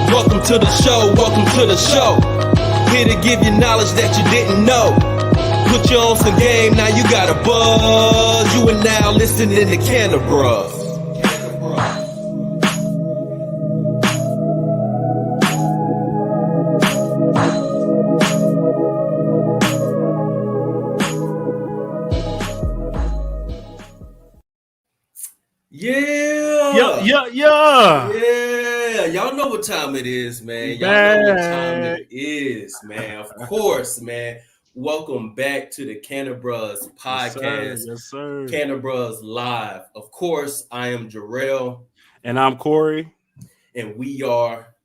Welcome to the show, welcome to the show. Here to give you knowledge that you didn't know. Put you on some game, now you got a buzz. You are now listening to Cannabruhz. Yeah. Y'all know what time it is, man. Y'all know what time it is, man. Of course, man. Welcome back to the Cannabruhz podcast. Yes, sir. Cannabruhz Live. Of course, I am Jarrell. And I'm Corey. And we are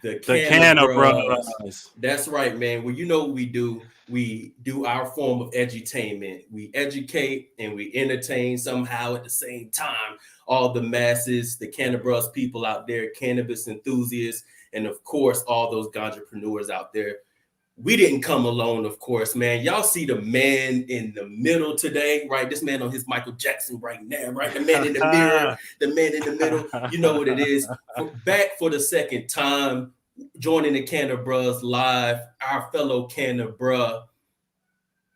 the Cannabruhz. That's right, man. Well, you know what we do. We do our form of edutainment. We educate and we entertain somehow at the same time. All the masses, the Cannabruhz people out there, cannabis enthusiasts, and of course, all those ganjapreneurs out there. We didn't come alone, of course, man. Y'all see the man in the middle today, right? This man on his Michael Jackson right now, right? The man in the mirror, the man in the middle. You know what it is. Back for the second time, joining the Cannabruhz Live, our fellow Cannabruh.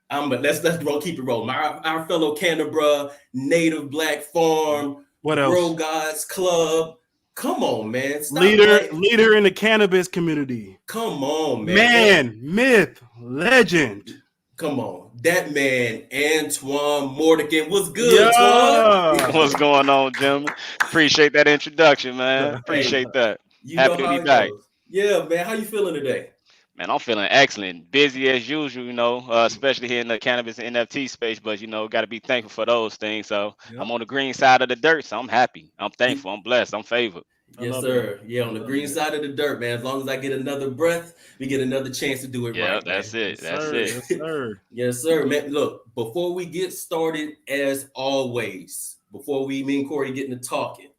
Let's keep it rolling. Our fellow Cannabruh, Native Black Farm, what else? Grow Gods Club. Come on, man. Leader in the cannabis community. Come on, man. Man, myth, legend. Come on. That man, Antoine Mordican. What's good, Antoine? What's going on, gentlemen? Appreciate that introduction, man. Appreciate that. Happy to be back. Yeah, man. How you feeling today? Man, I'm feeling excellent. Busy as usual, especially here in the cannabis and NFT space. But, got to be thankful for those things. So I'm on the green side of the dirt. So I'm happy. I'm thankful. I'm blessed. I'm favored. Yes, sir. Yeah, on the green side of the dirt, man. As long as I get another breath, we get another chance to do it right. Yeah, that's it. That's it. Yes, sir. Yes, sir, man. Look, before we get started, as always, before me and Corey get into talking,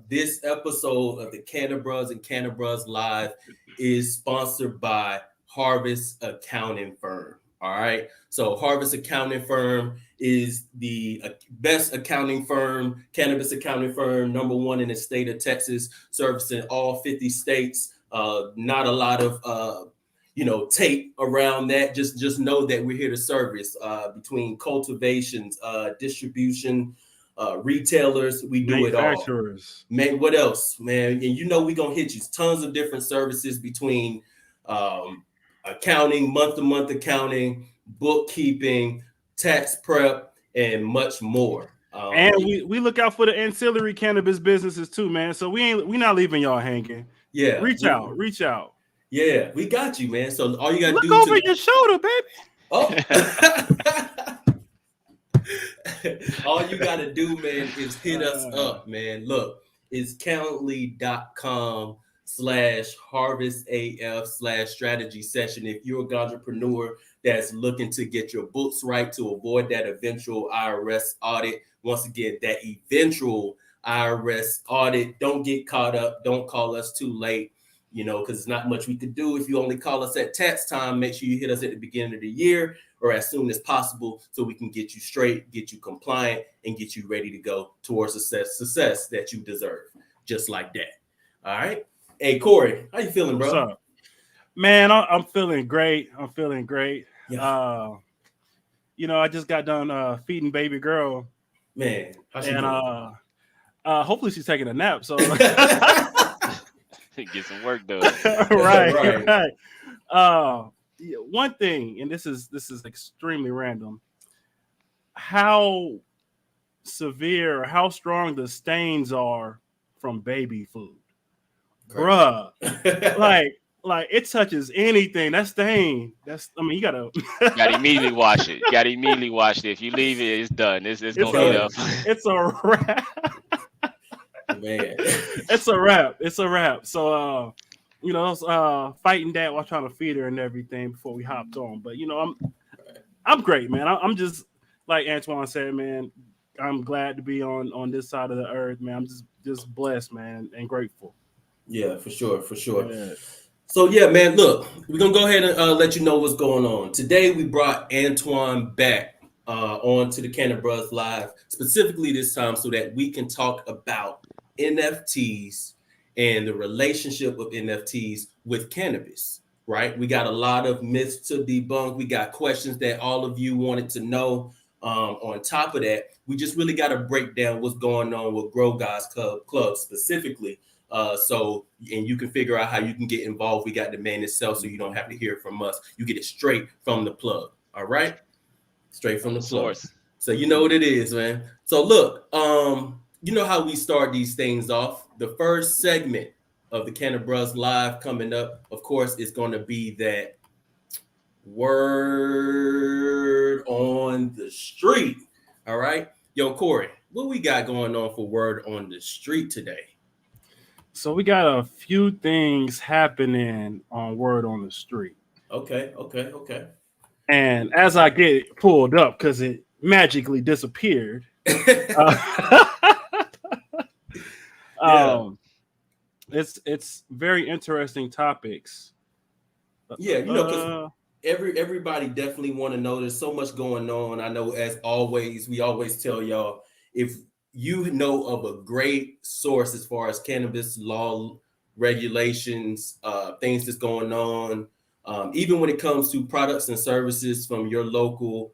this episode of the Cannabruhz and Cannabruhz Live is sponsored by Harvest Accounting Firm. All right. So Harvest Accounting Firm is the best accounting firm, cannabis accounting firm, #1 in the state of Texas, servicing all 50 states. Not a lot of tape around that. Just know that we're here to service between cultivations, distribution, retailers. We do it all. Man, what else, man? And we're gonna hit you tons of different services between accounting, month-to-month accounting, bookkeeping, tax prep, and much more. And we look out for the ancillary cannabis businesses too, man. So we not leaving y'all hanging. Yeah, reach out. Yeah, we got you, man. So all you gotta do over your shoulder, baby. Oh. All you got to do, man, is hit us up, man. Look, it's Calendly.com/harvestaf/strategy session. If you're a ganjapreneur that's looking to get your books right to avoid that eventual IRS audit. Once again, that eventual IRS audit, don't get caught up. Don't call us too late, because there's not much we could do. If you only call us at tax time, make sure you hit us at the beginning of the year or as soon as possible so we can get you straight, get you compliant, and get you ready to go towards success that you deserve, just like that. All right? Hey, Corey, how you feeling, bro? What's up? Man, I'm feeling great. Yeah. I just got done feeding baby girl. Man, how's she doing? Hopefully she's taking a nap, so get some work done. right. One thing, and this is extremely random. How severe, how strong the stains are from baby food, bruh. like it touches anything. That stain. You gotta immediately wash it. If you leave it, it's done. It's gonna be up. It's a wrap. Man, it's a wrap. So fighting that while trying to feed her and everything before we hopped on. But I'm great, man. I'm just like Antoine said, man. I'm glad to be on this side of the earth, man. I'm just blessed, man, and grateful. Yeah, for sure. Yeah. So yeah, man. Look, we're gonna go ahead and let you know what's going on today. We brought Antoine back on to the Cannabruhz Live specifically this time so that we can talk about NFTs and the relationship of NFTs with cannabis, right? We got a lot of myths to debunk. We got questions that all of you wanted to know. On top of that, we just really got to break down what's going on with Grow Guys Club specifically. And you can figure out how you can get involved. We got the man itself, so you don't have to hear it from us. You get it straight from the plug. All right, straight from the plug. Source. So you know what it is, man. So look, you know how we start these things off. The first segment of the Cannabruhz Live coming up, of course, is going to be that word on the street. All right, yo, Corey, what we got going on for word on the street today? So we got a few things happening on Word on the Street. Okay. And as I get it pulled up, because it magically disappeared, uh, Yeah. it's very interesting topics. Yeah, because everybody definitely want to know. There's so much going on. I know, as always, we always tell y'all, if you know of a great source as far as cannabis law regulations, things that's going on, even when it comes to products and services from your local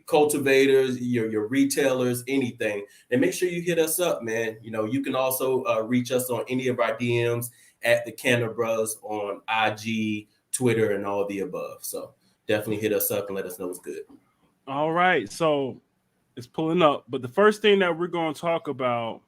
cultivators, your retailers, anything, and make sure you hit us up, man. You can also reach us on any of our DMs at the Cannabruhz on IG, Twitter, and all the above. So definitely hit us up and let us know what's good. All right, so it's pulling up, but the first thing that we're going to talk about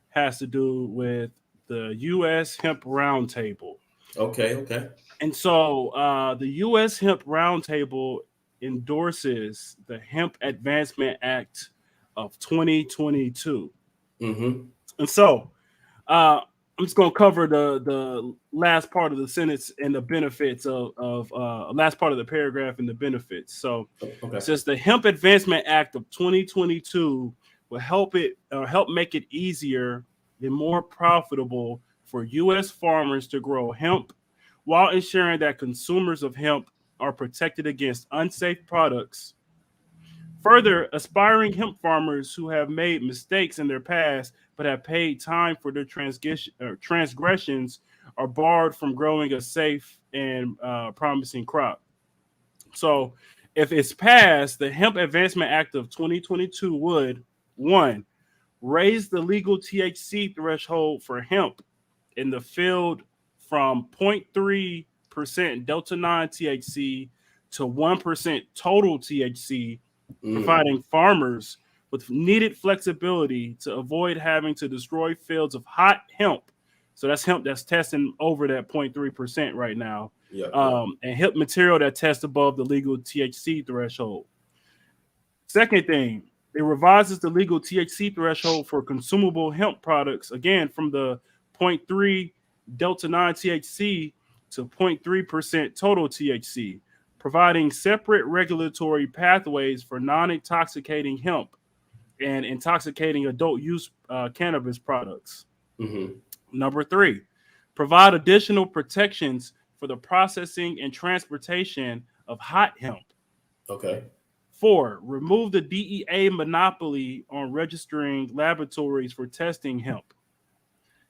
has to do with the U.S. Hemp Roundtable. Okay. And so the U.S. Hemp Roundtable endorses the Hemp Advancement Act of 2022. Mm-hmm. And so I'm just going to cover the last part of the sentence and the benefits of last part of the paragraph and the benefits. So Okay. it says the Hemp Advancement Act of 2022 will help make it easier and more profitable for U.S. farmers to grow hemp while ensuring that consumers of hemp are protected against unsafe products. Further, aspiring hemp farmers who have made mistakes in their past but have paid time for their transgressions are barred from growing a safe and promising crop. So, if it's passed, the Hemp Advancement Act of 2022 would, one, raise the legal THC threshold for hemp in the field from 0.3% Delta 9 THC to 1% total THC, providing farmers with needed flexibility to avoid having to destroy fields of hot hemp. So that's hemp that's testing over that 0.3% right now. Yeah. And hemp material that tests above the legal THC threshold. Second thing, it revises the legal THC threshold for consumable hemp products, again, from the 0.3 Delta 9 THC to 0.3% total THC, providing separate regulatory pathways for non-intoxicating hemp and intoxicating adult use cannabis products. Mm-hmm. Number three, provide additional protections for the processing and transportation of hot hemp. Okay. 4, remove the DEA monopoly on registering laboratories for testing hemp.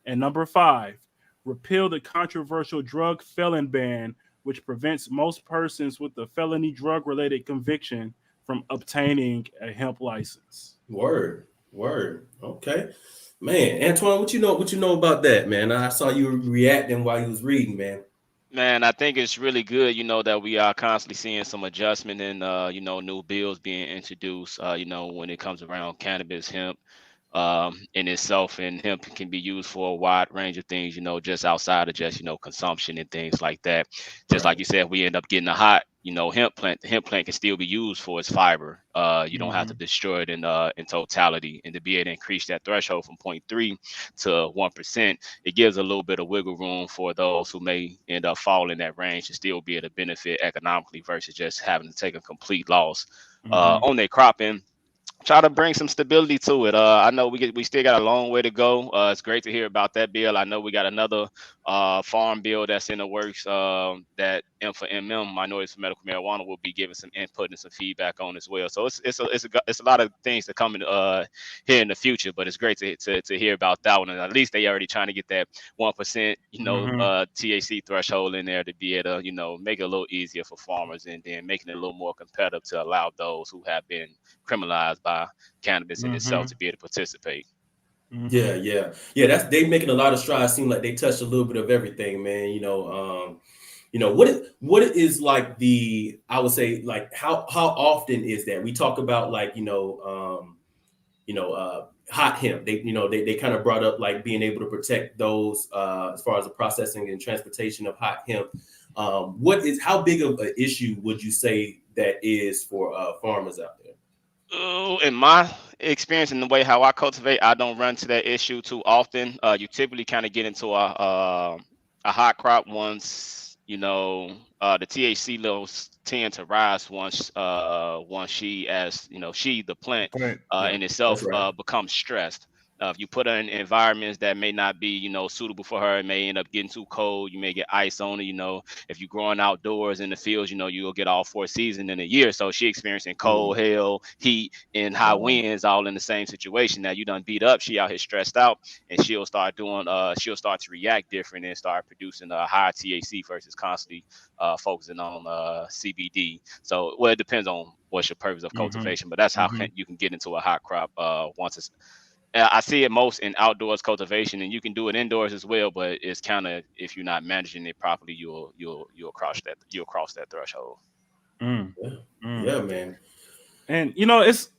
And number 5, repeal the controversial drug felon ban, which prevents most persons with a felony drug-related conviction from obtaining a hemp license. Word. Okay. Man, Antoine, what you know about that, man? I saw you reacting while you was reading, man. Man, I think it's really good, that we are constantly seeing some adjustment in, new bills being introduced, when it comes around cannabis, hemp, in itself, and hemp can be used for a wide range of things, just outside of just, consumption and things like that. Just like you said, we end up getting a hot, hemp plant. The hemp plant can still be used for its fiber. You don't have to destroy it in totality, and to be able to increase that threshold from 0.3 to 1%, it gives a little bit of wiggle room for those who may end up falling in that range to still be able to benefit economically versus just having to take a complete loss on their cropping. Try to bring some stability to it. I know we still got a long way to go. It's great to hear about that bill. I know we got another farm bill that's in the works that for MM, Minorities for Medical Marijuana, will be giving some input and some feedback on as well. So it's a lot of things to come in here in the future, but it's great to hear about that one. And at least they already trying to get that 1%, THC threshold in there to be able to, make it a little easier for farmers, and then making it a little more competitive to allow those who have been criminalized by cannabis in itself to be able to participate. Yeah. That's they making a lot of strides. Seem like they touched a little bit of everything, man. What is like I would say, like how often is that we talk about, like, hot hemp? They kind of brought up like being able to protect those as far as the processing and transportation of hot hemp. How big of an issue would you say that is for farmers out there? In my experience and the way how I cultivate, I don't run to that issue too often. You typically kind of get into a hot crop once the THC levels tend to rise once the plant in itself becomes stressed. If you put her in environments that may not be, suitable for her, it may end up getting too cold. You may get ice on it. If you're growing outdoors in the fields, you'll get all 4 seasons in a year. So she experiencing cold, hail, heat, and high winds all in the same situation. Now you done beat up, she out here stressed out, and she'll start to react different and start producing a higher THC versus constantly focusing on CBD. So, it depends on what's your purpose of cultivation, but that's how you can get into a hot crop once it's. I see it most in outdoors cultivation, and you can do it indoors as well. But it's kind of, if you're not managing it properly, you'll cross that threshold. Yeah, man. And it's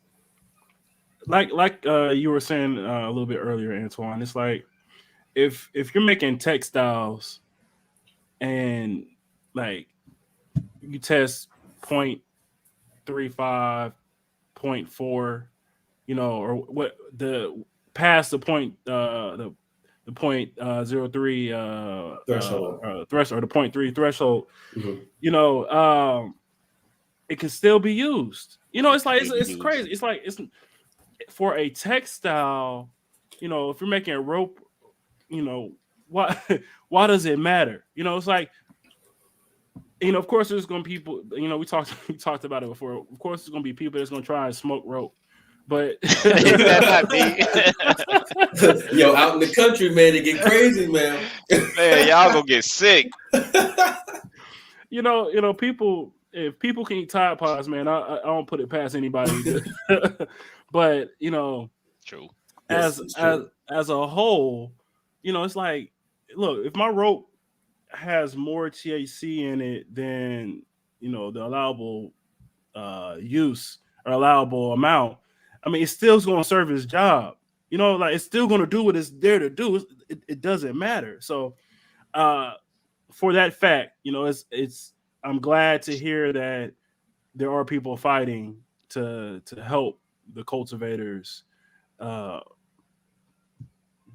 like you were saying a little bit earlier, Antoine. It's like if you're making textiles and like you test 0.35, 0.4. Or what past the point, the 0.03 threshold, threshold, or the 0.3 threshold, it can still be used. It's like it's crazy. It's like it's for a textile. If you're making a rope, why does it matter? It's like. Of course, there's going to be people. We talked about it before. Of course, there's going to be people that's going to try and smoke rope. But yo, out in the country, man, it get crazy, man. Man, y'all gonna get sick. People. If people can eat Tide Pods, man, I don't put it past anybody. But true. As a whole, it's like, look, if my rope has more THC in it than the allowable use or allowable amount, I mean, it's still going to serve its job. Like it's still going to do what it's there to do. It doesn't matter. So, for that fact, it's. I'm glad to hear that there are people fighting to help the cultivators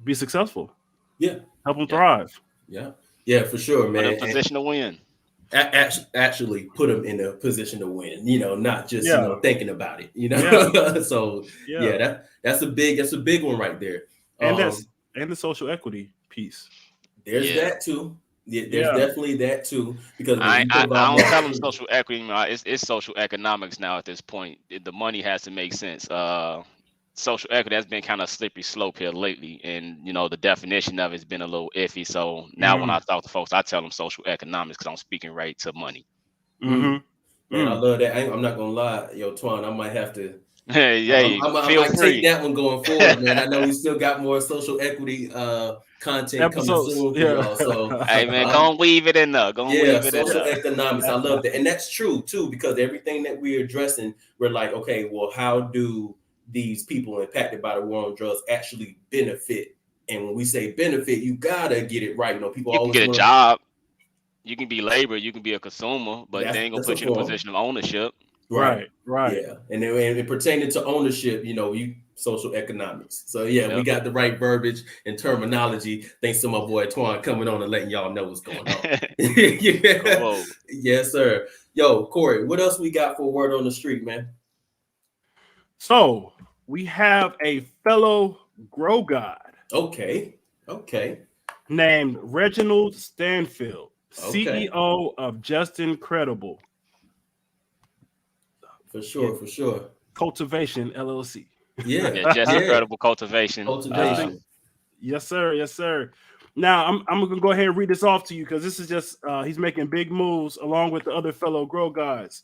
be successful. Yeah, help them thrive. Yeah, for sure, man. In a position to win. Actually put them in a position to win, not just thinking about it, So that's a big one right there. And the social equity piece. There's that too. Yeah, there's definitely that too. Because I don't tell them social equity. It's social economics now at this point. The money has to make sense. Social equity has been kind of a slippery slope here lately, and the definition of it's been a little iffy. So now when I talk to folks, I tell them social economics because I'm speaking right to money. Man, I love that. I'm not gonna lie, Twan, I might have to. I might take that one going forward, man. I know we still got more social equity content episodes coming soon for y'all. So hey man, go and weave it in there. Social economics. I love that, and that's true too, because everything that we're addressing, we're like, okay, well, how do these people impacted by the war on drugs actually benefit? And when we say benefit, you gotta get it right. People always get a job. You can be labor, you can be a consumer, but they ain't gonna put you in a position of ownership. Right. Yeah, and pertaining to ownership, you social economics. So we got the right verbiage and terminology. Thanks to my boy Antoine coming on and letting y'all know what's going on. Cool. Yes, sir. Yo, Corey, what else we got for word on the street, man? So we have a fellow grow god. Okay. Named Reginald Stanfield. Okay. CEO of Justine Credible For sure. For sure. Cultivation LLC. Yeah. Yeah, just Yeah. incredible cultivation. Justin, Cultivation. yes sir, yes sir. Now I'm gonna go ahead and read this off to you because this is just he's making big moves along with the other fellow grow guys.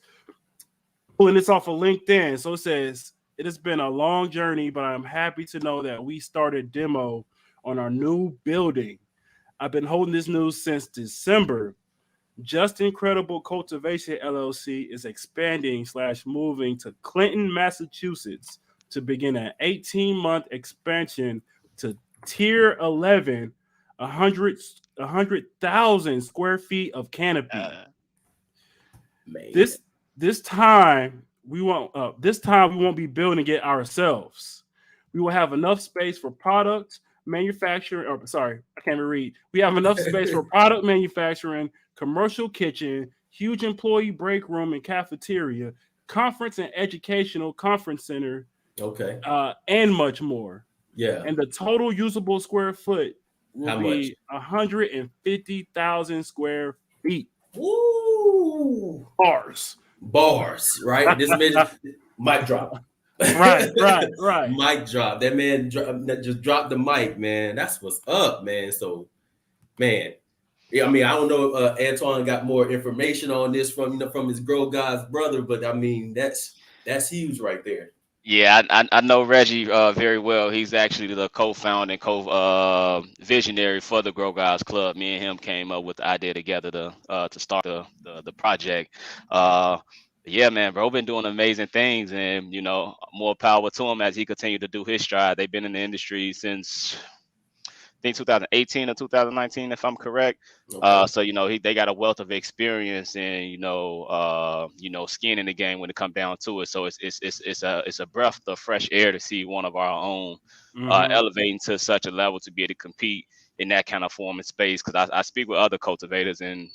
Pulling this off of LinkedIn. So it says, it has been a long journey, but I'm happy to know that we started demo on our new building. I've been holding this news since December. Just Incredible Cultivation LLC is expanding / moving to Clinton, Massachusetts to begin an 18-month expansion to Tier 11, 100,000 square feet of canopy. Man. This time this time we won't be building it ourselves. We will have enough space for product manufacturing. Or sorry, I can't even read. We have enough space for product manufacturing, commercial kitchen, huge employee break room and cafeteria, conference and educational conference center, Okay. and much more. Yeah. And the total usable square foot will How much? be 150,000 square feet. Woo! Bars. Bars, right? This man mic drop. Right. Mic drop. That man that just dropped the mic, man. That's what's up, man. So, man, yeah, I mean, I don't know if Antoine got more information on this from from his Grow God's brother, but I mean, that's huge right there. Yeah, I know Reggie very well. He's actually the co-founder and co-visionary for the Grow Guys Club. Me and him came up with the idea together to start the project. Yeah, man, bro, been doing amazing things, and more power to him as he continued to do his stride. They've been in the industry since I think 2018 or 2019, if I'm correct. Okay. So they got a wealth of experience and skin in the game when it comes down to it. So it's a breath of fresh air to see one of our own Mhm. elevating to such a level to be able to compete in that kind of form and space. Because I speak with other cultivators and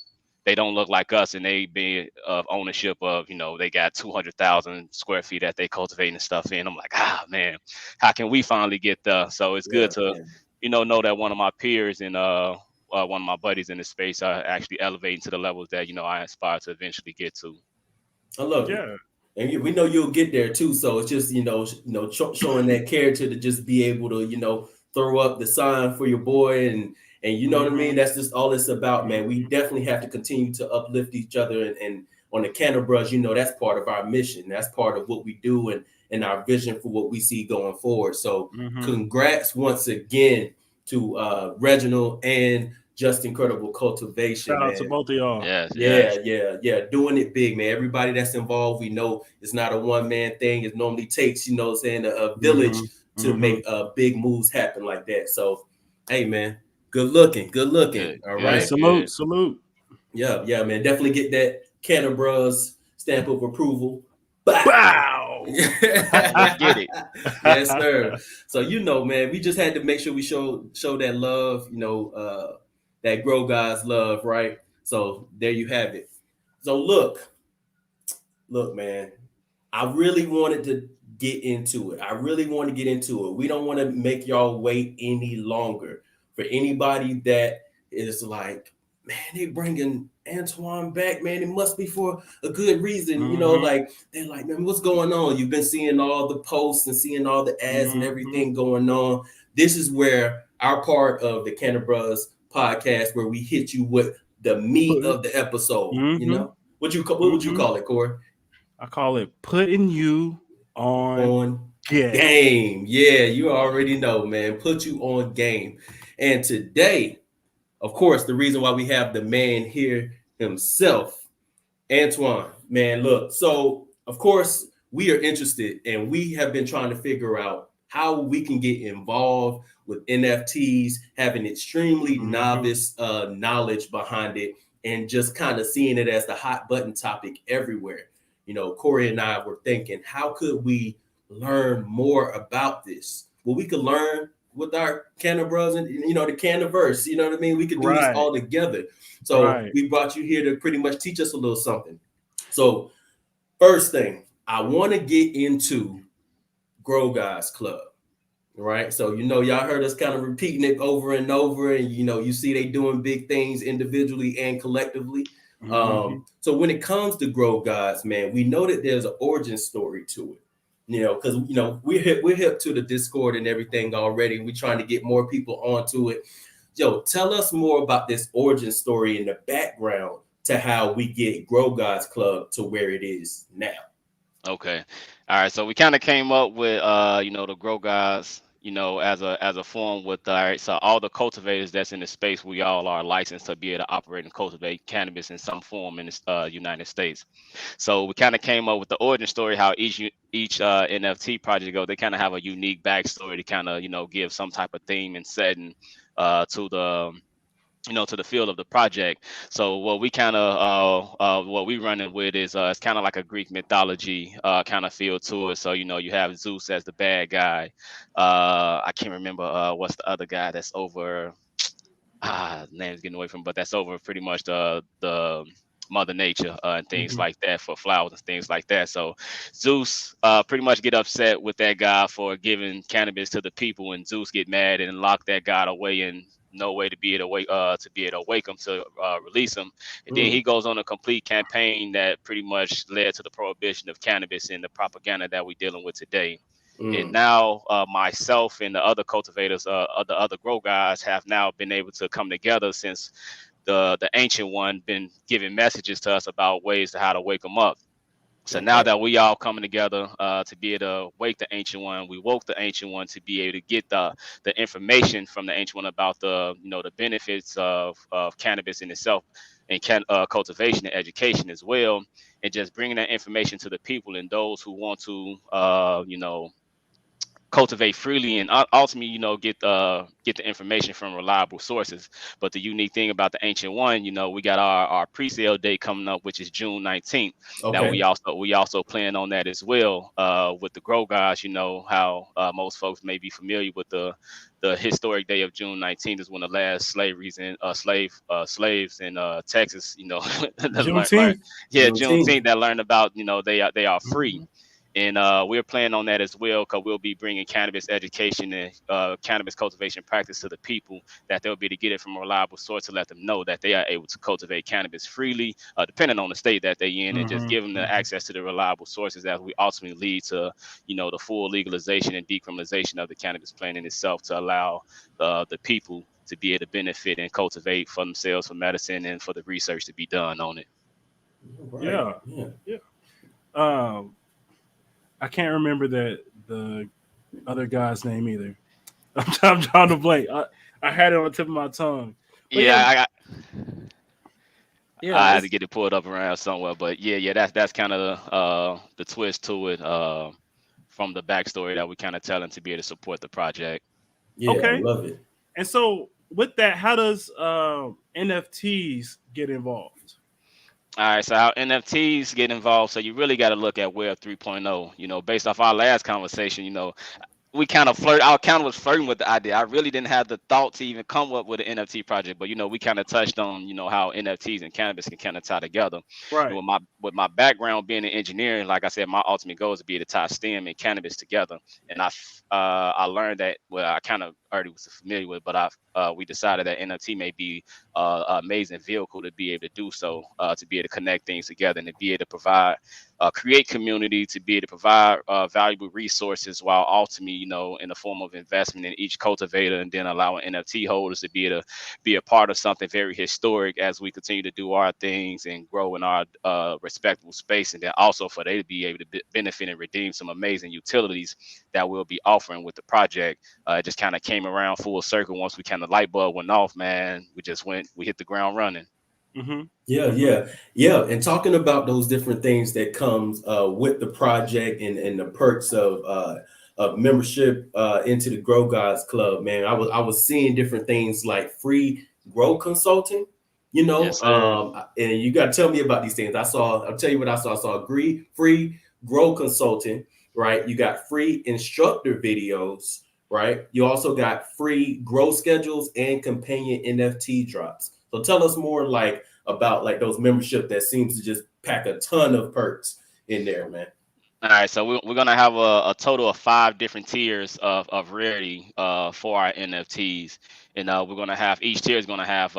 they don't look like us, and they be of ownership of they got 200,000 square feet that they cultivating and stuff in. I'm like, man, how can we finally get there? So it's good Yeah, to man. know that one of my peers and one of my buddies in the space are actually elevating to the levels that I aspire to eventually get to. I love it. Yeah. And we know you'll get there too. So it's just showing that character to just be able to throw up the sign for your boy and you know what I mean. Mhm. That's just all it's about, man. We definitely have to continue to uplift each other and on the Cannabruhz, that's part of our mission. That's part of what we do and our vision for what we see going forward. So Mhm. congrats once again to Reginald and Just Incredible Cultivation, Shout out to man. both of y'all. Yes, Yeah, yes. yeah. Doing it big, man. Everybody that's involved, we know it's not a one-man thing. It normally takes, a village Mhm. to Mhm. make big moves happen like that. So, hey, man, good looking, good looking. Good, All Hey, good, right. salute, good. salute. Yeah, man. Definitely get that Cannabruhz stamp of approval. Bow. Bow. Let's get it. Yes, sir. So man, we just had to make sure we show that love, that grow God's love, right? So there you have it. So look, man, I really wanted to get into it. I really want to get into it. We don't want to make y'all wait any longer. For anybody that is like, man, they bringing Antoine back, man. It must be for a good reason. Mhm. Like they're like, man, what's going on? You've been seeing all the posts and seeing all the ads and Mhm. everything going on. This is where our part of the Cannabruhz podcast, where we hit you with the meat Put. of the episode. Mhm. What would you Mhm. call it, Corey? I call it putting you on On game. game. Yeah, you already know, man. Put you on game. And today, of course, the reason why we have the man here himself, Antoine, man, look. So, of course, we are interested and we have been trying to figure out how we can get involved with NFTs, having extremely Mhm. novice knowledge behind it, and just kind of seeing it as the hot button topic everywhere. Corey and I were thinking, how could we learn more about this? Well, we could learn with our Cannabruhz and the Cannaverse. You know what I mean? We could do this Right. all together. So Right. we brought you here to pretty much teach us a little something. So first thing, I want to get into Grow Guys Club. Right. So, y'all heard us kind of repeating it over and over, and, you see they doing big things individually and collectively. Mm-hmm. So when it comes to Grow Gods, man, we know that there's an origin story to it, because, we're hip to the Discord and everything already. And we're trying to get more people onto it. Yo, tell us more about this origin story and the background to how we get Grow Gods Club to where it is now. Okay. All right. So we kind of came up with the grow guys, as a form with all right. So all the cultivators that's in the space, we all are licensed to be able to operate and cultivate cannabis in some form in the United States. So we kind of came up with the origin story, how each NFT project go. They kind of have a unique backstory to kind of give some type of theme and setting to the field of the project. So what we kind of what we running with is it's kind of like a Greek mythology kind of feel to it. So you have Zeus as the bad guy. I can't remember what's the other guy that's over. Name's getting away from, but that's over pretty much the Mother Nature and things Mm-hmm. like that for flowers and things like that. So Zeus pretty much get upset with that god for giving cannabis to the people, and Zeus get mad and lock that god away and no way to be able to wake him to release him. And then he goes on a complete campaign that pretty much led to the prohibition of cannabis and the propaganda that we're dealing with today. And now myself and the other cultivators, the other grow guys, have now been able to come together since the ancient one been giving messages to us about ways to how to wake them up. So now that we all coming together to be able to wake the ancient one, we woke the ancient one to be able to get the information from the ancient one about the benefits of cannabis in itself and cultivation and education as well, and just bringing that information to the people and those who want to cultivate freely and ultimately get the information from reliable sources. But the unique thing about the ancient one, we got our pre-sale date coming up, which is June 19th. Now Okay. we also plan on that as well with the grow guys. How most folks may be familiar with the historic day of June 19th is when the last slaves in Texas, learn, Juneteenth. yeah, Juneteenth. Juneteenth, that learned about they are free. Mm-hmm. And we're planning on that as well, because we'll be bringing cannabis education and cannabis cultivation practice to the people, that they'll be able to get it from a reliable source to let them know that they are able to cultivate cannabis freely, depending on the state that they're in, and just give them the access to the reliable sources that we ultimately lead to, the full legalization and decriminalization of the cannabis plant in itself, to allow the people to be able to benefit and cultivate for themselves, for medicine, and for the research to be done on it. Right. Yeah. Yeah. Yeah. I can't remember the other guy's name either. I'm trying to blank. I had it on the tip of my tongue. But yeah, Yeah, yeah, I had to it's get it pulled up around somewhere, but yeah, that's kind of the twist to it from the backstory that we kind of telling to be able to support the project. Yeah. I okay. love it. And so with that, how does NFTs get involved? All right, so how NFTs get involved? So you really got to look at Web 3.0. Based off our last conversation, we kind of I kind of was flirting with the idea. I really didn't have the thought to even come up with an NFT project, but we kind of touched on how NFTs and cannabis can kind of tie together. And Right. with my background being in engineering, like I said, my ultimate goal is to be able to tie STEM and cannabis together. And I learned that, well, I kind of already was familiar with, but we decided that NFT may be an amazing vehicle to be able to do so, to be able to connect things together and to be able to provide create community, to be able to provide valuable resources, while ultimately, in the form of investment in each cultivator, and then allowing NFT holders to be able to be a part of something very historic as we continue to do our things and grow in our respectable space. And then also for they to be able to benefit and redeem some amazing utilities that we'll be offering with the project. It just kind of came around full circle. Once we kind of light bulb went off, man, we hit the ground running. Mm-hmm. Yeah, Mm-hmm. yeah. And talking about those different things that comes with the project and the perks of membership into the Grow Gods Club, man. I was seeing different things like free grow consulting, Yes, sir. and you got to tell me about these things. I'll tell you what I saw. I saw free grow consulting, right? You got free instructor videos, right? You also got free grow schedules and companion NFT drops. So tell us more about like those membership that seems to just pack a ton of perks in there, man. All right, so we're gonna have a total of 5 different tiers of rarity for our NFTs, and we're gonna have each tier is gonna have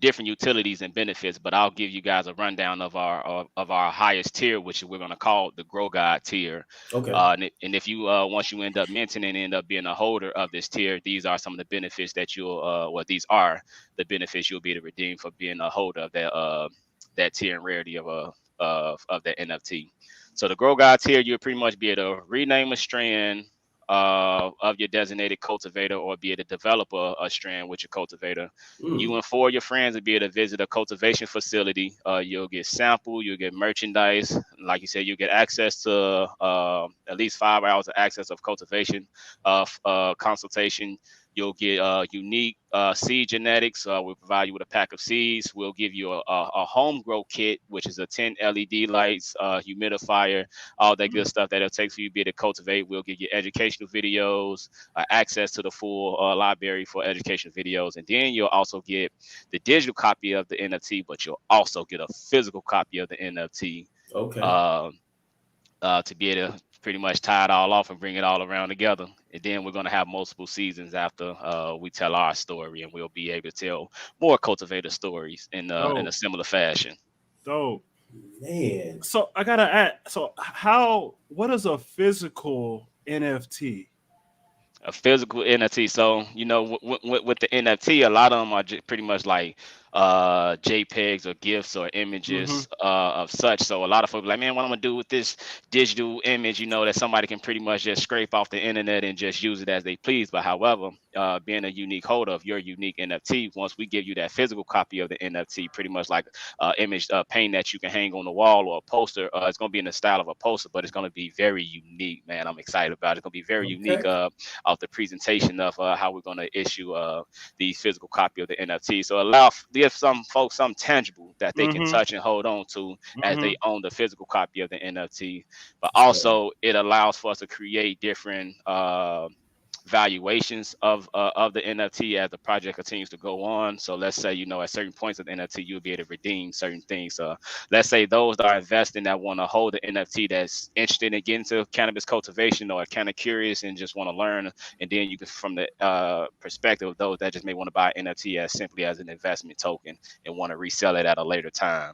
different utilities and benefits. But I'll give you guys a rundown of our highest tier, which we're gonna call the Grow God tier. Okay. And if you once you end up minting and end up being a holder of this tier, these are some of the benefits that you'll well these are the benefits you'll be able to redeem for being a holder of that tier and rarity of that NFT. So the Grow God tier, you'll pretty much be able to rename a strand of your designated cultivator, or be able to develop a strand with your cultivator. You Mm. and 4 of your friends will be able to visit a cultivation facility. You'll get sample, you'll get merchandise. Like you said, you'll get access to at least 5 hours of access of cultivation consultation. You'll get unique seed genetics. We'll provide you with a pack of seeds. We'll give you a home grow kit, which is a 10 LED lights, humidifier, all that good stuff that it'll take for you to be able to cultivate. We'll give you educational videos, access to the full library for educational videos. And then you'll also get the digital copy of the NFT, but you'll also get a physical copy of the NFT. Okay. Uh, to be able to pretty much tie it all off and bring it all around together. And then we're going to have multiple seasons after we tell our story, and we'll be able to tell more cultivator stories in a Dope, similar fashion. dope. Man. So I gotta ask. So how? What is a physical NFT? A physical NFT. So with the NFT, a lot of them are pretty much like JPEGs or GIFs or Mm-hmm. images of such. So a lot of folks are like, man, what I'm gonna do with this digital image, that somebody can pretty much just scrape off the internet and just use it as they please. But however, being a unique holder of your unique NFT, once we give you that physical copy of the NFT, pretty much like image painting that you can hang on the wall or a poster, it's gonna be in the style of a poster, but it's gonna be very unique, man. I'm excited about it. It's gonna be very unique. Okay. Of the presentation of how we're going to issue the physical copy of the NFT. So allow give some folks something tangible that they can Mm-hmm. touch and hold on to as Mm-hmm. they own the physical copy of the NFT. But For sure. also it allows for us to create different valuations of the NFT as the project continues to go on. So let's say at certain points of the NFT you'll be able to redeem certain things. Let's say those that are investing that want to hold the NFT that's interested in getting into cannabis cultivation or kind of curious and just want to learn, and then you can from the perspective of those that just may want to buy NFT as simply as an investment token and want to resell it at a later time.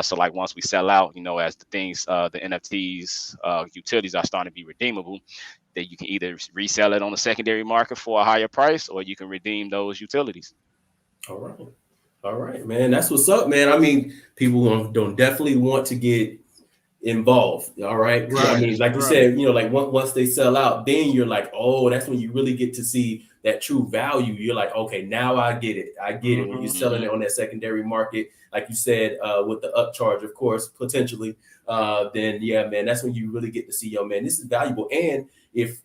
So like once we sell out, as the things the NFTs utilities are starting to be redeemable, that you can either resell it on the secondary market for a higher price, or you can redeem those utilities. All right. All right, man. That's what's up, man. I mean, people don't definitely want to get involved. All right. Because I Right. mean, like you Right. said, like once they sell out, then you're like, oh, that's when you really get to see that true value. You're like, okay, now I get it. I get it. When you're Mm-hmm. selling it on that secondary market, like you said, with the upcharge, of course, potentially, then yeah, man, that's when you really get to see, yo, man, this is valuable. And if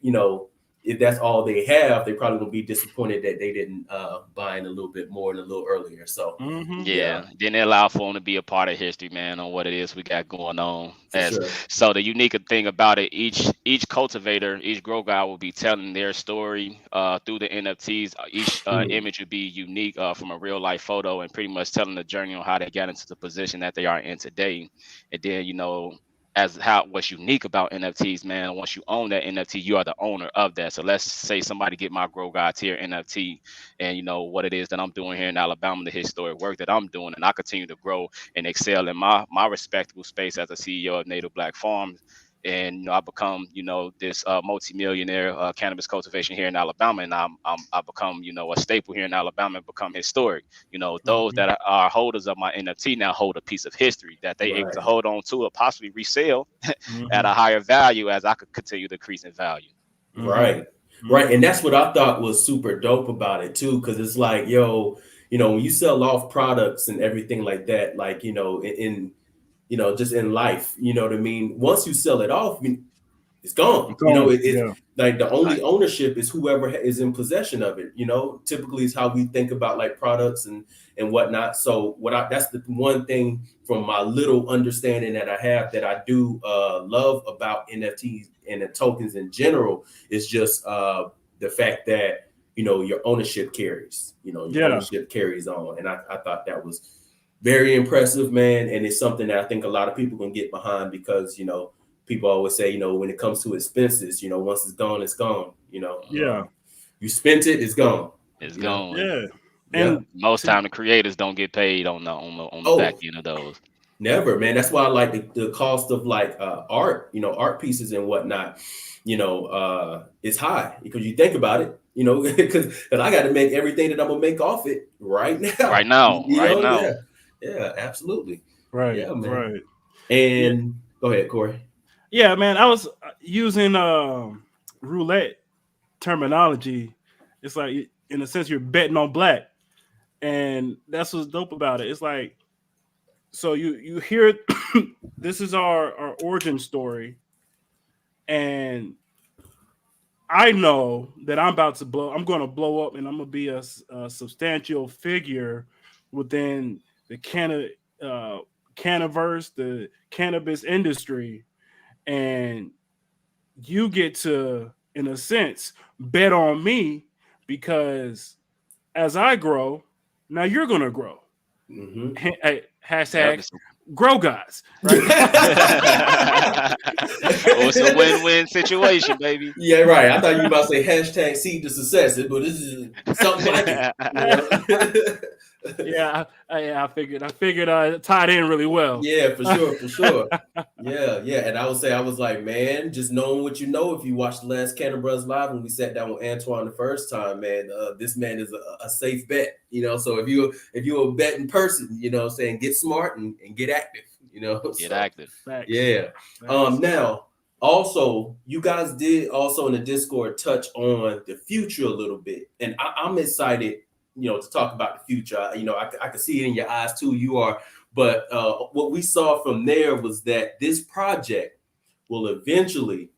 that's all they have, they probably gonna be disappointed that they didn't buy in a little bit more and a little earlier. So Mm-hmm. yeah, Yeah, then they allow for them to be a part of history, man, on what it is we got going on. for As sure. so, the unique thing about it, each cultivator, each grow guy will be telling their story through the NFTs. Each Hmm. image would be unique from a real life photo, and pretty much telling the journey on how they got into the position that they are in today. And then as how what's unique about NFTs, man. Once you own that NFT, you are the owner of that. So let's say somebody get my Grow God tier NFT, and what it is that I'm doing here in Alabama, the historic work that I'm doing, and I continue to grow and excel in my respectable space as a CEO of Native Black Farms. And I become this multi-millionaire cannabis cultivation here in Alabama, and I become a staple here in Alabama and become historic. Those Mm-hmm. that are holders of my NFT now hold a piece of history that they able to Right. hold on to or possibly resell at Mm-hmm. a higher value as I could continue to increase in value. Mm-hmm. Right. Right. And Mm-hmm. that's what I thought was super dope about it too. Cause it's like, yo, when you sell off products and everything like that, like, just in life, you know what I mean? Once you sell it off, it's gone. Gone. It's Yeah. like the only Right. ownership is whoever is in possession of it. Typically is how we think about like products and whatnot. So that's the one thing from my little understanding that I have that I do love about NFTs and the tokens in general is just the fact that your ownership carries. Your Yeah. ownership carries on, and I thought that was very impressive, man. And it's something that I think a lot of people can get behind because people always say, when it comes to expenses, once it's gone, it's gone. Yeah. You spent it, it's gone. It's You know, going. Yeah. yeah. And Most to, time the creators don't get paid on the back Oh, end of those. never, man. That's why I like the cost of like art, art pieces and whatnot. It's high because you think about it, because I got to make everything that I'm gonna make off it right Right now. now, right Yeah, now. yeah, absolutely, right, yeah, man. right. Yeah. And go ahead, Corey. Yeah, man. I was using roulette terminology. It's like in a sense you're betting on black. And that's what's dope about it. It's like so you hear this is our origin story, and I know that I'm about to blow. I'm going to blow up, and I'm going to be a substantial figure within the uh, cannaverse, the cannabis industry, and you get to, in a sense, bet on me because as I grow, now you're going to grow. Mm-hmm. Yep. Hashtag grow guys, right? Oh, it's a win-win situation, baby. Yeah, right. I thought you were about to say hashtag seed to success, but this is something like it. I figured tied in really well. Yeah, for sure, for sure. Yeah, yeah. And I would say I was like, man, just knowing what you know, if you watched the last Cannabruhz live when we sat down with Antoine the first time, man, this man is a safe bet. So if you're a betting person, saying get smart and get active, Get so active. Facts. yeah. Facts. Now also you guys did also in the Discord touch on the future a little bit, and I'm excited, to talk about the future. I can see it in your eyes too. You are, but what we saw from there was that this project will eventually,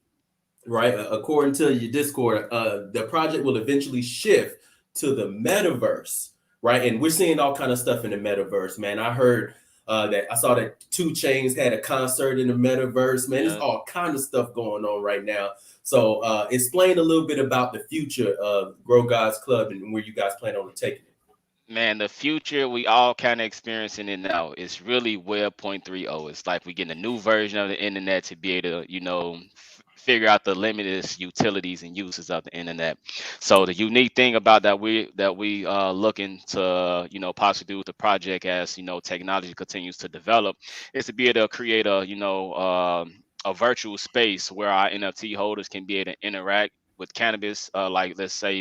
right, according to your Discord, the project will eventually shift to the metaverse, right? And we're seeing all kind of stuff in the metaverse, man. I heard that I saw that 2 Chainz had a concert in the metaverse, man. There's Yeah. all kind of stuff going on right now. So explain a little bit about the future of Grow Guys Club and where you guys plan on taking it. Man, the future we all kind of experiencing it now. It's really Web 0.30. It's like we getting a new version of the internet to be able to, figure out the limited utilities and uses of the internet. So the unique thing about that we looking to, possibly do with the project as technology continues to develop is to be able to create a virtual space where our NFT holders can be able to interact with cannabis. Like let's say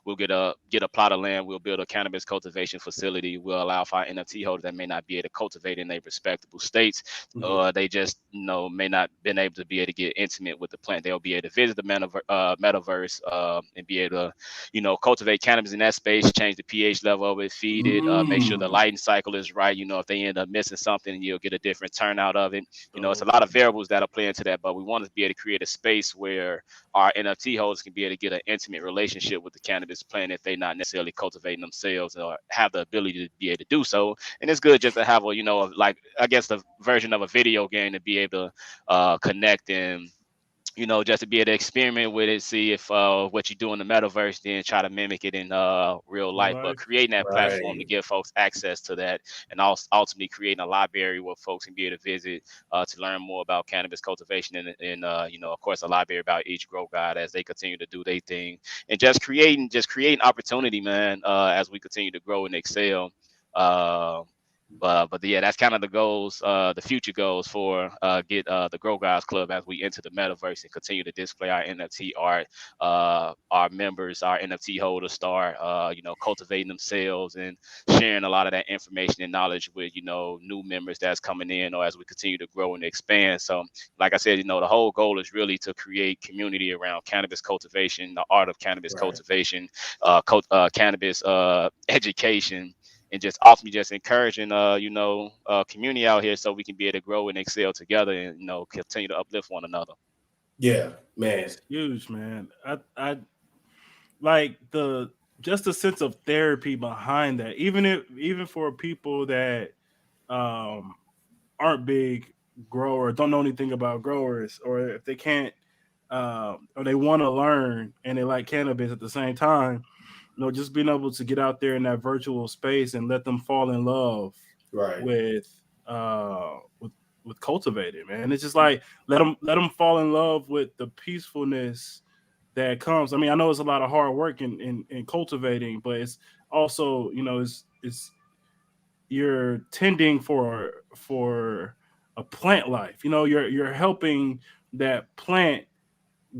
we'll get a plot of land. We'll build a cannabis cultivation facility. We'll allow for our NFT holders that may not be able to cultivate in their respectable states, Mhm. or they just may not been able to be able to get intimate with the plant. They'll be able to visit the metaverse and be able to cultivate cannabis in that space, change the pH level of it, feed it, make sure the Mm. lighting cycle is right. If they end up missing something, you'll get a different turnout of it. It's a lot of Okay. variables that'll play into that, but we want to be able to create a space where our NFT holders can be able to get an intimate relationship with the cannabis plant if they're not necessarily cultivating themselves or have the ability to be able to do so. And it's good just to have a, like I guess the version of a video game to be able to connect and just to be able to experiment with it, see if what you do in the metaverse, then try to mimic it in real Real life. But life. creating that platform to Right. give folks access to that, and also ultimately creating a library where folks can be able to visit to learn more about cannabis cultivation, and of course, a library about each grow guide as they continue to do their thing, and just creating opportunity, man, as we continue to grow and excel. Uh, but yeah, that's kind of the goals, the future goals for get the Grow Guys Club as we enter the metaverse and continue to display our NFT art. Our members, our NFT holders start, cultivating themselves and sharing a lot of that information and knowledge with new members that's coming in, or as we continue to grow and expand. So, like I said, the whole goal is really to create community around cannabis cultivation, the art of cannabis Right. cultivation, cannabis education, and just ultimately just encouraging community out here so we can be able to grow and excel together and continue to uplift one another. Yeah, man. It's huge, man. I like the just a sense of therapy behind that. Even for people that um aren't big growers, don't know anything about growers, or if they can't or they want to learn and they like cannabis at the same time, just being able to get out there in that virtual space and let them fall in love Right. with cultivating, man. It's just like let them fall in love with the peacefulness that comes. I mean, I know it's a lot of hard work in cultivating, but it's also, it's you're tending for a plant life. You're helping that plant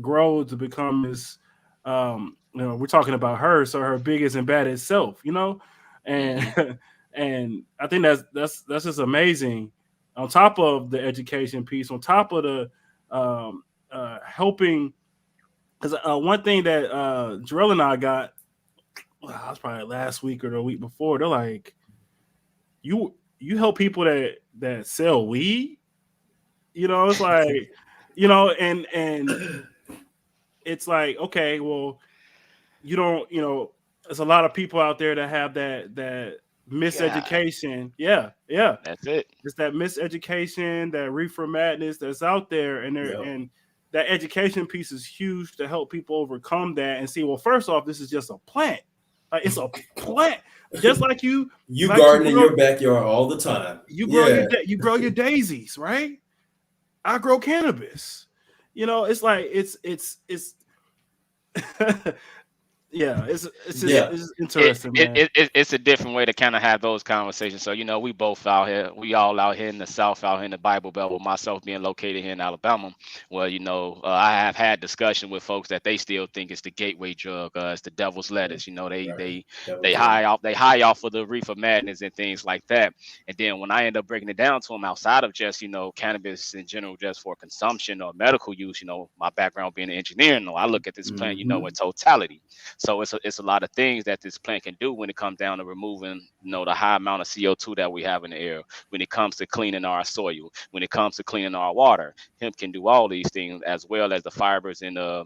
grow to become this. We're talking about her, so her biggest and baddest self. And Mm-hmm. and I think that's just amazing. On top of the education piece, on top of the helping, because one thing that Jarrell and I got, well, I was probably last week or the week before. They're like, you help people that sell weed. It's like, and it's like, okay, well, you don't, there's a lot of people out there that have that God, miseducation. Yeah, yeah. that's it. It's that miseducation, that reefer madness that's out there, Yeah. and that education piece is huge to help people overcome that and see. Well, first off, this is just a plant. Like, it's a plant, just You like garden in your backyard all the time. Yeah. you grow your daisies, right? I grow cannabis. It's like it's yeah, Yeah. it's interesting, man. It's a different way to kind of have those conversations. So we both out here, we all out here in the South, out here in the Bible Belt. With myself being located here in Alabama, well, I have had discussion with folks that they still think it's the gateway drug, it's the devil's lettuce. They Right. they That they was it. high off of the reefer madness and things like that. And then when I end up breaking it down to them outside of just cannabis in general, just for consumption or medical use, my background being an engineer, I look at this plant, in totality. So it's a lot of things that this plant can do when it comes down to removing, the high amount of CO2 that we have in the air. When it comes to cleaning our soil, when it comes to cleaning our water, hemp can do all these things, as well as the fibers and the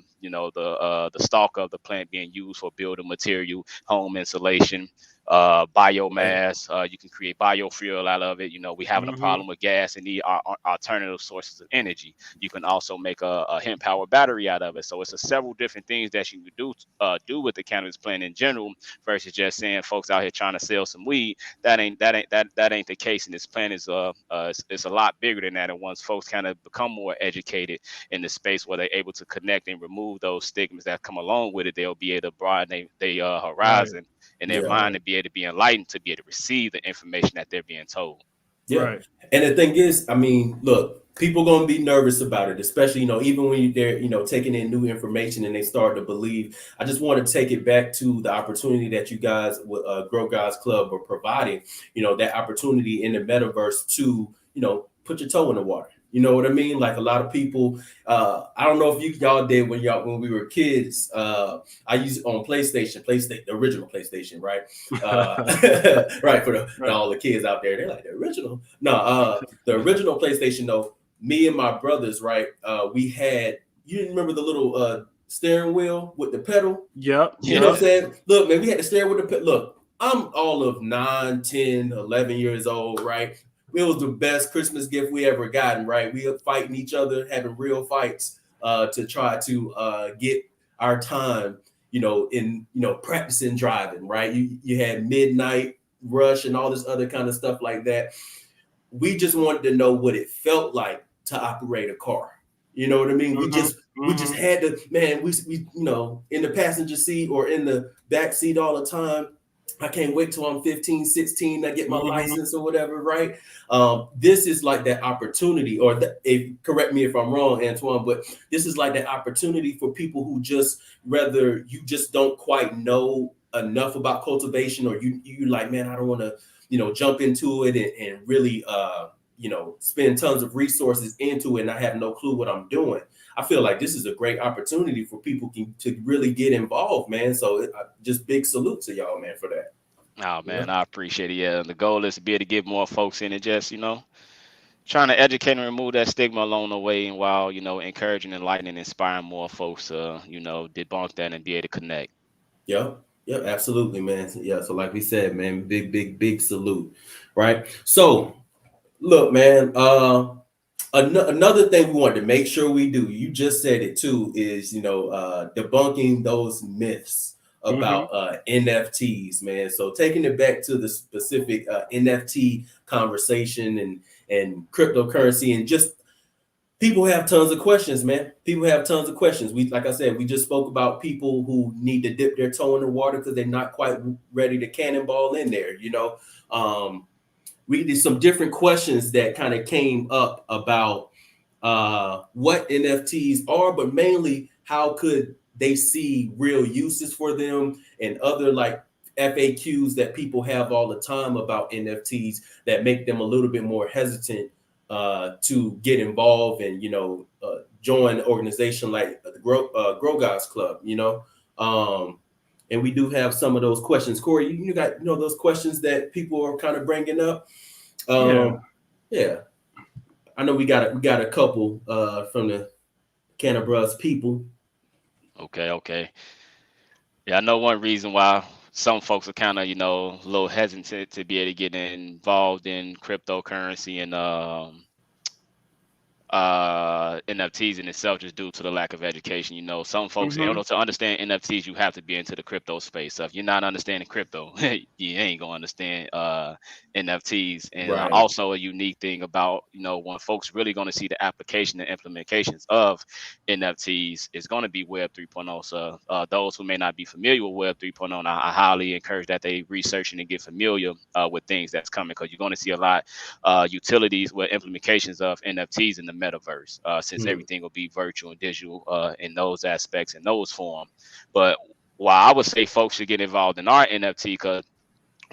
stalk of the plant being used for building material, home insulation, Right. biomass. You can create biofuel out of it. We having a Hmm. problem with gas and need our alternative sources of energy. You can also make a hemp power battery out of it. So it's several different things that you can do with the cannabis plant in general, versus just saying folks out here trying to sell some weed. That ain't the case. And this plant is it's a lot bigger than that. And once folks kind of become more educated in the space where they're able to connect and remove those stigmas that come along with it, they'll be able to broaden their Right, horizon in their Yeah. mind, right, to be able to be enlightened, to be able to receive the information that they're being told. Yeah. right. And the thing is, I mean, look, people gonna be nervous about it, especially, even when they're, taking in new information and they start to believe. I just want to take it back to the opportunity that you guys with Grow Guys Club are providing, that opportunity in the metaverse to, put your toe in the water. You know what I mean? Like a lot of people, I don't know if y'all did when we were kids. I used it on PlayStation, the original PlayStation, right? Uh, right, for Right. all the kids out there, they're like the original. No, the original PlayStation though. Me and my brothers, right? We had. You remember the little steering wheel with the pedal? Yep, You know what yep. I'm saying? Look, man, we had to steer with the pedal. Look, I'm all of 9, 10, 11 years old, right? It was the best Christmas gift we ever gotten, right? We were fighting each other, having real fights to try to get our time, in practicing driving, right? You had midnight rush and all this other kind of stuff like that. We just wanted to know what it felt like to operate a car. You know what I mean? We Hmm. just we just Hmm. had to, man. We in the passenger seat or in the back seat all the time. I can't wait till I'm 15, 16, I get my Hmm. license or whatever, right? This is like that opportunity, or correct me if I'm wrong, Antoine, but this is like that opportunity for people who just, whether you just don't quite know enough about cultivation, or you like, man, I don't want to, jump into it and really, spend tons of resources into it, and I have no clue what I'm doing. I feel like this is a great opportunity for people to really get involved, man. So just big salute to y'all, man, for that. Oh Yeah. man, I appreciate it. Yeah, the goal is to be able to get more folks in, and just trying to educate and remove that stigma along the way, and while encouraging, enlightening, inspiring more folks to debunk that and be able to connect. Yeah. Yeah, absolutely, man. Yeah. So like we said, man, big, big, big salute. Right. So look, man, another thing we want to make sure we do, you just said it too, is debunking those myths about NFTs, man. So taking it back to the specific NFT conversation and cryptocurrency, and just people have tons of questions, man. People have tons of questions. Like I said, we just spoke about people who need to dip their toe in the water because they're not quite ready to cannonball in there. We did some different questions that kind of came up about what NFTs are, but mainly how could they see real uses for them, and other like FAQs that people have all the time about NFTs that make them a little bit more hesitant to get involved and join an organization like the Grow Guys Club. And we do have some of those questions. Corey, you got those questions that people are kind of bringing up. Yeah. I know we got a couple from the Cannabruhz people. Okay. Yeah, I know one reason why some folks are kind of, a little hesitant to be able to get involved in cryptocurrency and NFTs in itself, just due to the lack of education. Some folks, in order to understand NFTs, you have to be into the crypto space. So if you're not understanding crypto, you ain't gonna understand NFTs. And also a unique thing about when folks really gonna see the application and implementations of NFTs is gonna be Web 3.0. So those who may not be familiar with Web 3.0, I highly encourage that they research and get familiar with things that's coming, because you're gonna see a lot utilities with implementations of NFTs in the metaverse, since everything will be virtual and digital in those aspects, in those forms. But while I would say folks should get involved in our NFT, because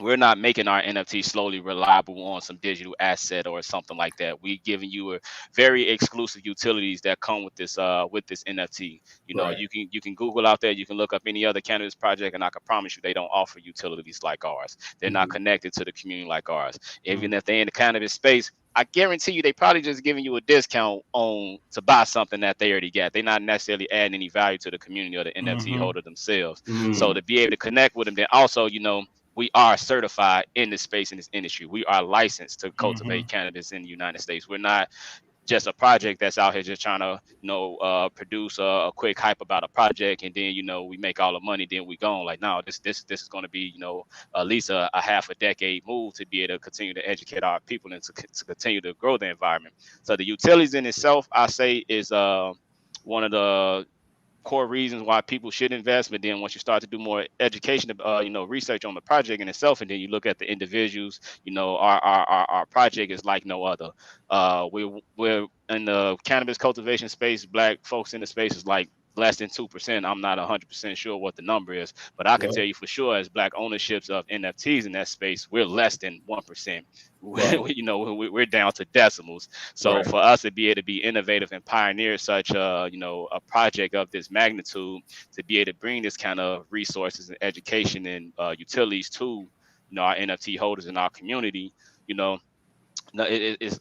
we're not making our NFT slowly reliable on some digital asset or something like that. We giving you a very exclusive utilities that come with this NFT. You can Google out there, you can look up any other cannabis project, and I can promise you they don't offer utilities like ours. They're not connected to the community like ours. Even if they're in the cannabis space, I guarantee you they probably just giving you a discount to buy something that they already got. They're not necessarily adding any value to the community or the NFT holder themselves. So to be able to connect with them, then also, we are certified in this space, in this industry. We are licensed to cultivate cannabis in the United States. We're not just a project that's out here just trying to, produce a quick hype about a project, and then, we make all the money, then we gone. Like, no, this is going to be, at least a half a decade move to be able to continue to educate our people and to continue to grow the environment. So the utilities in itself, I say, is one of the core reasons why people should invest. But then once you start to do more education, research on the project in itself, and then you look at the individuals, our project is like no other. We're in the cannabis cultivation space. Black folks in the space is like less than 2%. I'm not 100% sure what the number is, but I can tell you for sure, as Black ownerships of NFTs in that space, we're less than 1%. We're down to decimals. So for us to be able to be innovative and pioneer such a project of this magnitude, to be able to bring this kind of resources and education and utilities to our NFT holders in our community, no,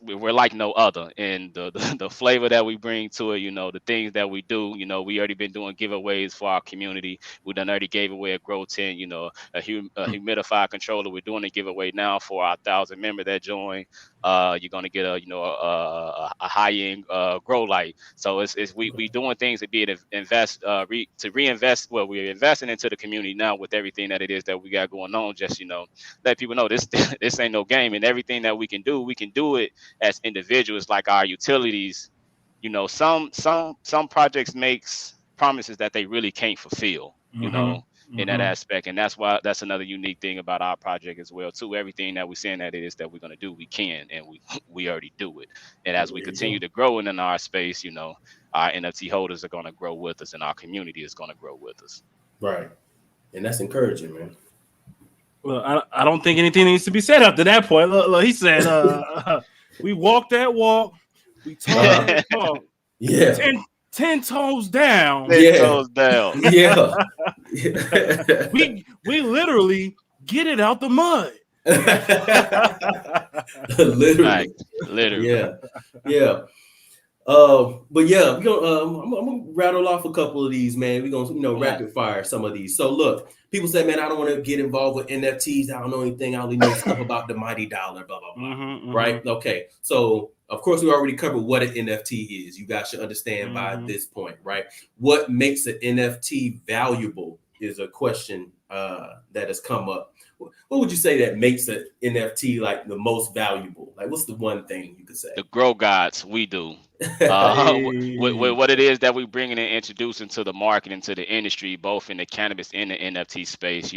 we're like no other, and the flavor that we bring to it, the things that we do, we already been doing giveaways for our community. We done already gave away a grow tent, a humidifier controller. We're doing a giveaway now for our 1,000 member that join. You're gonna get a high-end grow light. So we doing things to be able to reinvest. Well, we're investing into the community now with everything that it is that we got going on. Just let people know this ain't no game, and everything that we can do it as individuals. Like our utilities, some projects makes promises that they really can't fulfill, in that aspect. And that's another unique thing about our project as well too. Everything that we're saying that it is that we're going to do, we can, and we already do it. And as we continue to grow in our space, our NFT holders are going to grow with us, and our community is going to grow with us. Right. And that's encouraging, man. Well, I don't think anything needs to be said after that point. Look, he said, we walk that walk, we talk that talk. Yeah. 10 toes down. 10 toes down. Yeah. we literally get it out the mud. Literally. Yeah. But yeah, I'm gonna rattle off a couple of these, man. We're gonna rapid fire some of these. So look, people say, man, I don't want to get involved with NFTs. I don't know anything. I only know stuff about the mighty dollar, blah blah blah. Right? Okay. So of course we already covered what an NFT is. You guys should understand by this point, right? What makes an NFT valuable is a question that has come up. What would you say that makes an NFT like the most valuable? Like, what's the one thing you could say? The grow gods, we do. What it is that we bringing and introducing to the market and to the industry, both in the cannabis and the NFT space,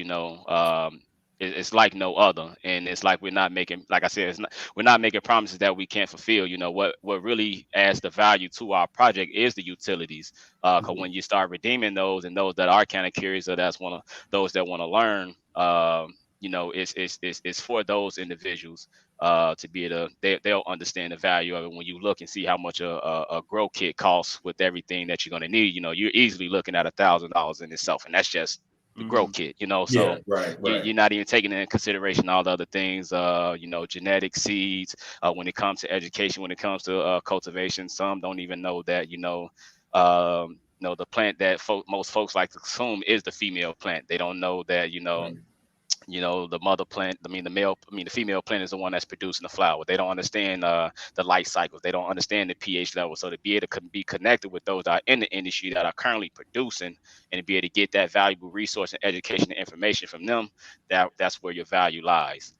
it's like no other. And it's like we're not making, like I said, we're not making promises that we can't fulfill. What really adds the value to our project is the utilities. Because when you start redeeming those, and those that are kind of curious, or that's one of those that want to learn, it's for those individuals to be able to, they'll understand the value of it. When you look and see how much a grow kit costs with everything that you're going to need, you're easily looking at $1,000 in itself, and that's just the grow kit, so right. You're not even taking into consideration all the other things, genetic seeds, when it comes to education, when it comes to cultivation. Some don't even know that, the plant that most folks like to consume is the female plant. They don't know that, the mother plant, the female plant is the one that's producing the flower. They don't understand the life cycles. They don't understand the pH level. So to be able to be connected with those that are in the industry that are currently producing, and to be able to get that valuable resource and education and information from them, that's where your value lies.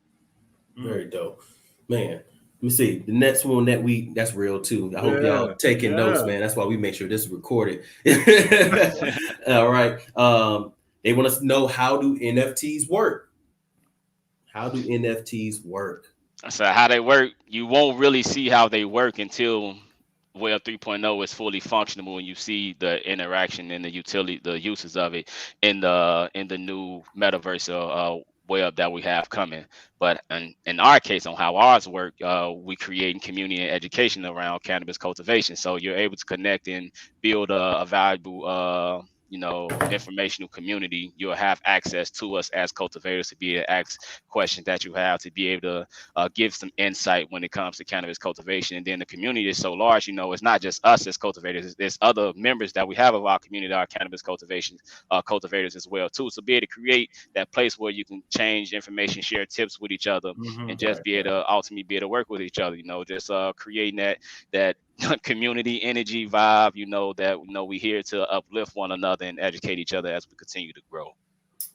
Very dope, man. Let me see the next one that's real too. I hope y'all taking notes, man. That's why we make sure this is recorded. All right. They want us to know, how do NFTs work? How do NFTs work? So how they work, you won't really see how they work until Web 3.0 is fully functional, when you see the interaction and the utility, the uses of it in the new metaverse web that we have coming. But in our case, on how ours work, we create community and education around cannabis cultivation. So you're able to connect and build a valuable informational community. You'll have access to us as cultivators to be able to ask questions that you have, to be able to give some insight when it comes to cannabis cultivation. And then the community is so large, it's not just us as cultivators, there's other members that we have of our community, our cannabis cultivation cultivators as well too. So be able to create that place where you can change information, share tips with each other, and just be able to ultimately be able to work with each other, just creating that community energy vibe, that we here to uplift one another and educate each other as we continue to grow.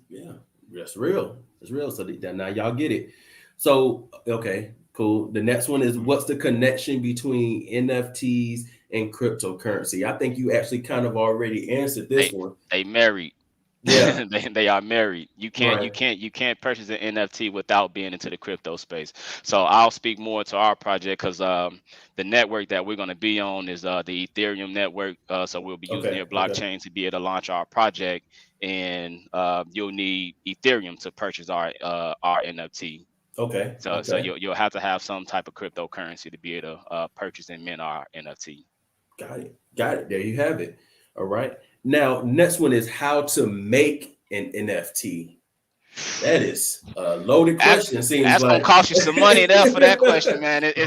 Yeah, that's real. It's real. So now y'all get it. So okay, cool. The next one is, what's the connection between NFTs and cryptocurrency? I think you actually kind of already answered this one. They married. Yeah. they are married. You can't purchase an NFT without being into the crypto space. So I'll speak more to our project, because the network that we're going to be on is the Ethereum network. So we'll be using their blockchain to be able to launch our project, and you'll need Ethereum to purchase our NFT. Okay. So you'll have to have some type of cryptocurrency to be able to purchase and mint our NFT. Got it. There you have it. All right. Now, next one is how to make an NFT. That is a loaded question. That's gonna cost you some money there for that question, man. It's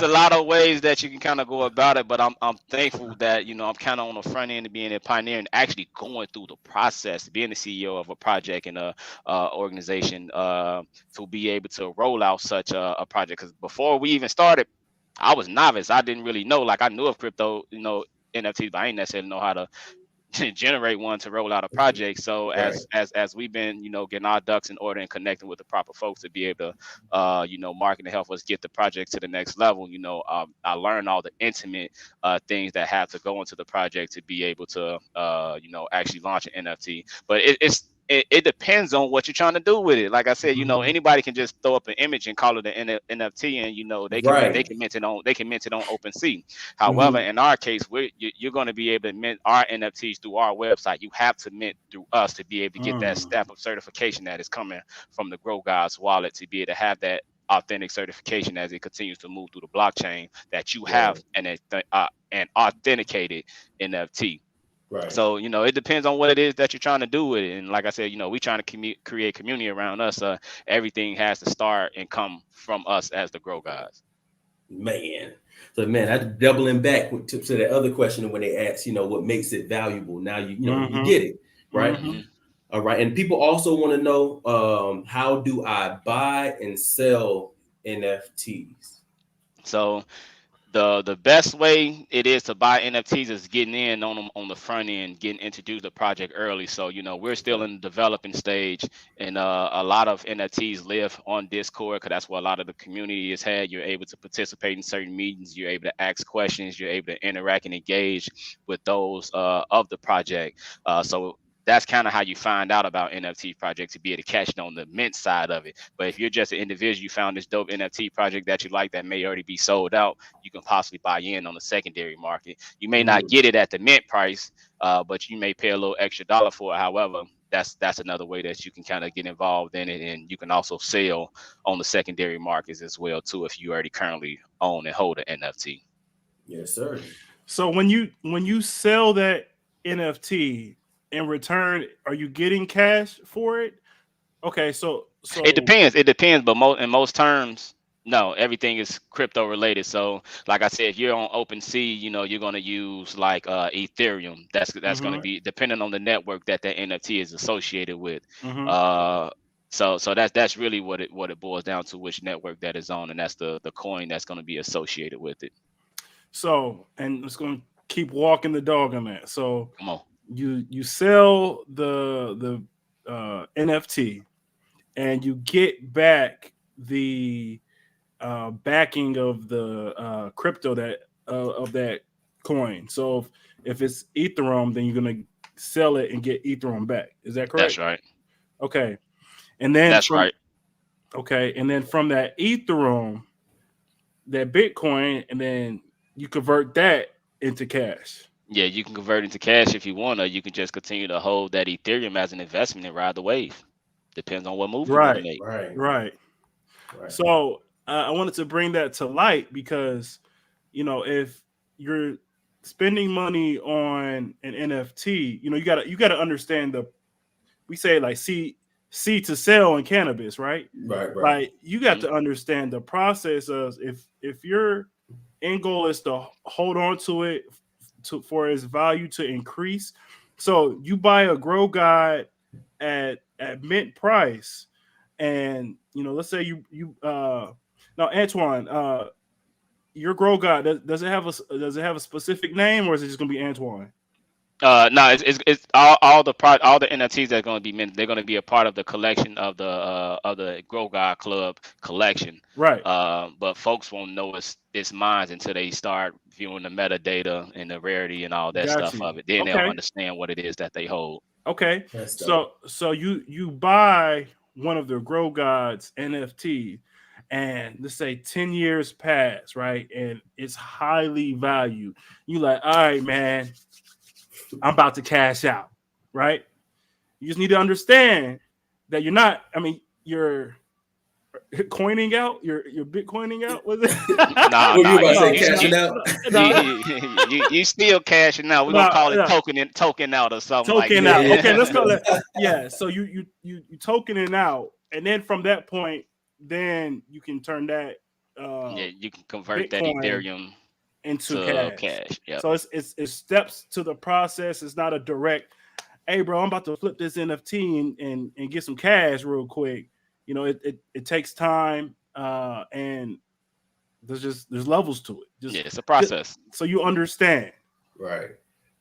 a lot of ways that you can kind of go about it, but I'm thankful that I'm kind of on the front end of being a pioneer and actually going through the process, being the CEO of a project and a organization, to be able to roll out such a project. Because before we even started, I was novice. I didn't really know. Like, I knew of crypto, NFTs, but I didn't necessarily know how to generate one to roll out a project. So as we've been, getting our ducks in order and connecting with the proper folks to be able to, market and help us get the project to the next level, I learned all the intimate things that have to go into the project to be able to, actually launch an NFT. But it depends on what you're trying to do with it. Like I said, anybody can just throw up an image and call it an NFT, and they can mint it on OpenSea. However, in our case, you're going to be able to mint our NFTs through our website. You have to mint through us to be able to get that stamp of certification that is coming from the Grow God's wallet, to be able to have that authentic certification as it continues to move through the blockchain, that you have an authenticated NFT. Right. So, it depends on what it is that you're trying to do with it. And like I said, we trying to create community around us. Everything has to start and come from us as the Grow Guys. Man. So, man, I doubling back to the other question when they ask, what makes it valuable. Now, you get it, right? Mm-hmm. All right. And people also want to know, how do I buy and sell NFTs? So The best way it is to buy NFTs is getting in on them on the front end, getting introduced to the project early. So we're still in the developing stage, and a lot of NFTs live on Discord because that's where a lot of the community is had. You're able to participate in certain meetings. You're able to ask questions. You're able to interact and engage with those of the project. So that's kind of how you find out about NFT projects, to be able to catch it on the mint side of it. But if you're just an individual, you found this dope NFT project that you like that may already be sold out, you can possibly buy in on the secondary market. You may not get it at the mint price, but you may pay a little extra dollar for it. However, that's another way that you can kind of get involved in it, and you can also sell on the secondary markets as well too if you already currently own and hold an NFT. Yes, sir. So when you sell that NFT, in return, are you getting cash for it? Okay, so It depends. It depends, but in most terms, no. Everything is crypto related. So, like I said, if you're on OpenSea, you're gonna use like Ethereum. That's gonna be depending on the network that NFT is associated with. So that's really what it boils down to, which network that is on, and that's the coin that's gonna be associated with it. So, and it's gonna keep walking the dog on that. So, come on. You sell the NFT, and you get back the backing of the crypto that of that coin. So if it's Ethereum, then you're gonna sell it and get Ethereum back. Is that correct? That's right. Okay, and then that's right. Okay, and then from that Ethereum, that Bitcoin, and then you convert that into cash. Yeah, you can convert into cash if you want, or you can just continue to hold that Ethereum as an investment and ride the wave. Depends on what move you want to make. Right. So I wanted to bring that to light because, if you're spending money on an NFT, you gotta understand we say like seed to sell in cannabis, right? Right. Like you got to understand the process of if your end goal is to hold on to it for its value to increase. So you buy a grow guide at mint price, and let's say you now Antoine, your grow guide, does it have a specific name, or is it just gonna be Antoine? No, it's all the NFTs that are going to be mint. They're going to be a part of the collection of the Grow God Club collection. Right. But folks won't know it's mine until they start viewing the metadata and the rarity and all that stuff of it. Then they'll understand what it is that they hold. Okay. So you buy one of the Grow Gods NFT, and let's say 10 years pass, right? And it's highly valued. You like, all right, man, I'm about to cash out, right? You just need to understand that you're coining out, you're Bitcoining out, was it? Nah, you about to say cashing out? You still cashing out. We're gonna call it token out or something. Token out. Okay, let's go. Yeah. So you tokening out, and then from that point, then you can turn that. You can convert Bitcoin that Ethereum into cash. Yep. So it's steps to the process. It's not a direct, hey bro, I'm about to flip this NFT and get some cash real quick. It takes time, and there's levels to it. It's a process. So you understand. Right.